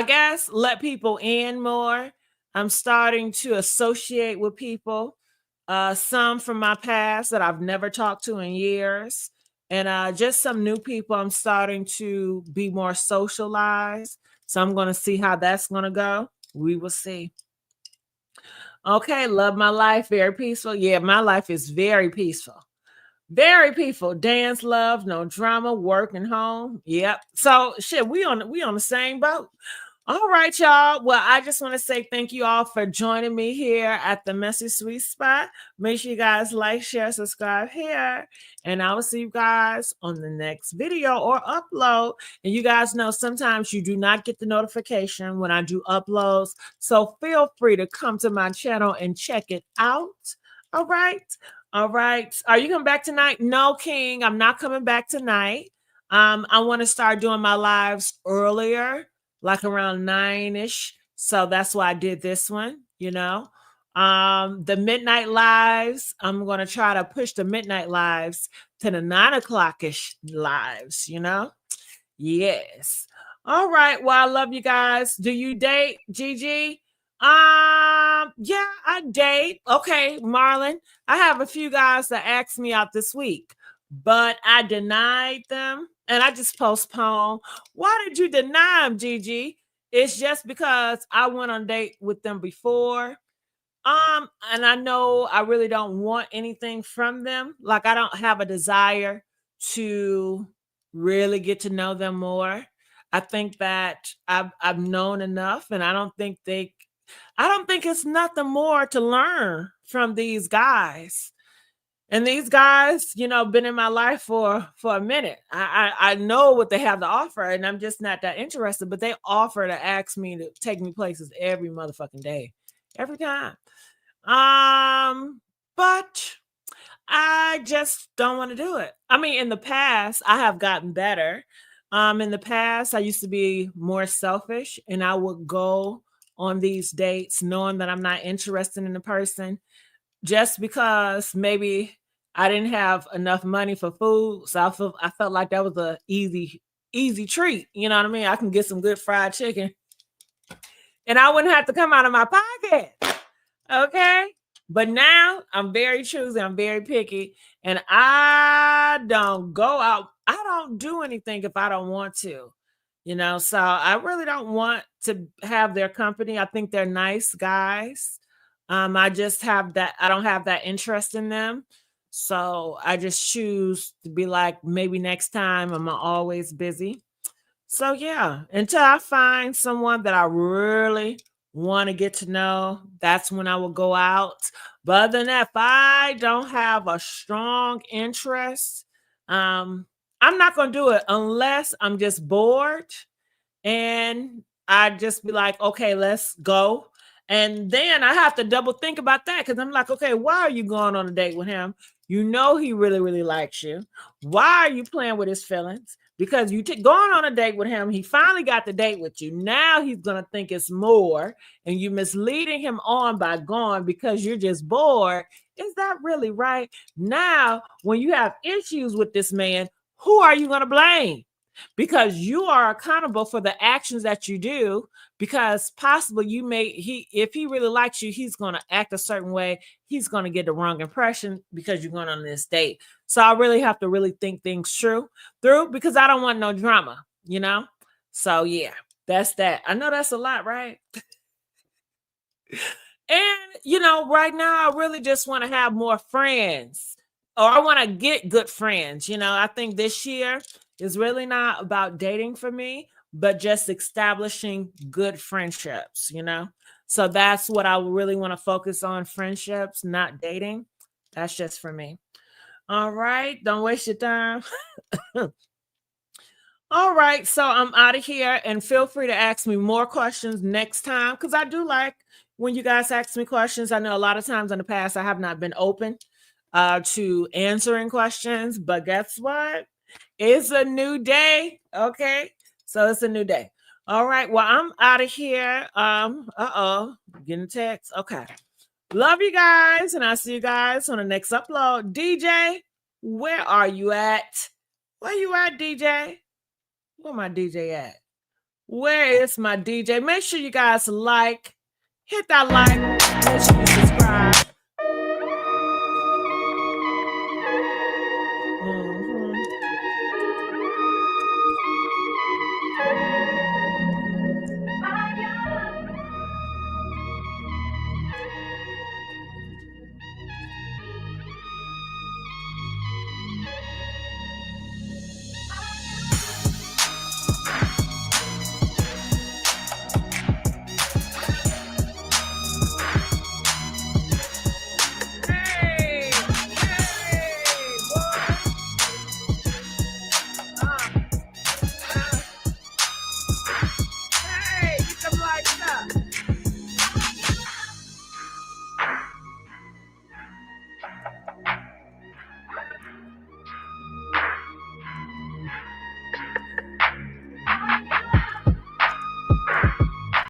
guess, let people in more. I'm starting to associate with people, some from my past that I've never talked to in years. And just some new people. I'm starting to be more socialized. So I'm going to see how that's going to go. We will see. Okay, love my life. Very peaceful. Yeah, my life is very peaceful. Very peaceful. Dance, love, no drama, work and home. Yep. So shit, we on the same boat. All right, y'all. Well, I just want to say thank you all for joining me here at the Messy Sweet Spot. Make sure you guys like, share, subscribe here. And I will see you guys on the next video or upload. And you guys know sometimes you do not get the notification when I do uploads. So feel free to come to my channel and check it out. All right. All right. Are you coming back tonight? No, King. I'm not coming back tonight. I want to start doing my lives earlier, like around 9-ish. So that's why I did this one, The midnight lives, I'm going to try to push the midnight lives to the 9 o'clock-ish lives, Yes. All right. Well, I love you guys. Do you date, Gigi? Yeah, I date. Okay, Marlon. I have a few guys that asked me out this week, but I denied them and I just postponed. Why did you deny them, Gigi? It's just because I went on date with them before. And I know I really don't want anything from them. Like I don't have a desire to really get to know them more. I think that I've known enough, and I don't think it's nothing more to learn from these guys. And these guys, been in my life for a minute. I know what they have to offer, and I'm just not that interested. But they offer to ask me to take me places every motherfucking day, every time. But I just don't want to do it. I mean, in the past, I have gotten better. In the past, I used to be more selfish, and I would go on these dates knowing that I'm not interested in the person just because maybe I didn't have enough money for food. So I felt like that was a easy treat. You know what I mean? I can get some good fried chicken and I wouldn't have to come out of my pocket. Okay. But now I'm very choosy. I'm very picky. And I don't go out. I don't do anything if I don't want to. So I really don't want to have their company. I think they're nice guys. I just have that. I don't have that interest in them. So I just choose to be like, maybe next time. I'm always busy. So yeah, until I find someone that I really want to get to know, that's when I will go out. But other than that, if I don't have a strong interest, I'm not going to do it unless I'm just bored and I just be like, okay, let's go. And then I have to double think about that because I'm like, okay, why are you going on a date with him? You know he really, really likes you. Why are you playing with his feelings? Because you going on a date with him, he finally got the date with you. Now he's going to think it's more, and you misleading him on by going because you're just bored. Is that really right? Now, when you have issues with this man, who are you going to blame? Because you are accountable for the actions that you do, because possibly if he really likes you, he's going to act a certain way. He's going to get the wrong impression because you're going on this date. So I really have to really think things through because I don't want no drama, So yeah, that's that. I know that's a lot, right? And, right now I really just want to have more friends, or I want to get good friends. I think this year is really not about dating for me, but just establishing good friendships, So that's what I really want to focus on, friendships, not dating. That's just for me. All right. Don't waste your time. All right. So I'm out of here, and feel free to ask me more questions next time because I do like when you guys ask me questions. I know a lot of times in the past I have not been open to answering questions, but guess what? It's a new day. Okay. So it's a new day. All right. Well, I'm out of here. Getting a text. Okay. Love you guys, and I'll see you guys on the next upload. DJ, where are you at? Where you at, DJ? Where my DJ at? Where is my DJ? Make sure you guys hit that like, make sure you subscribe.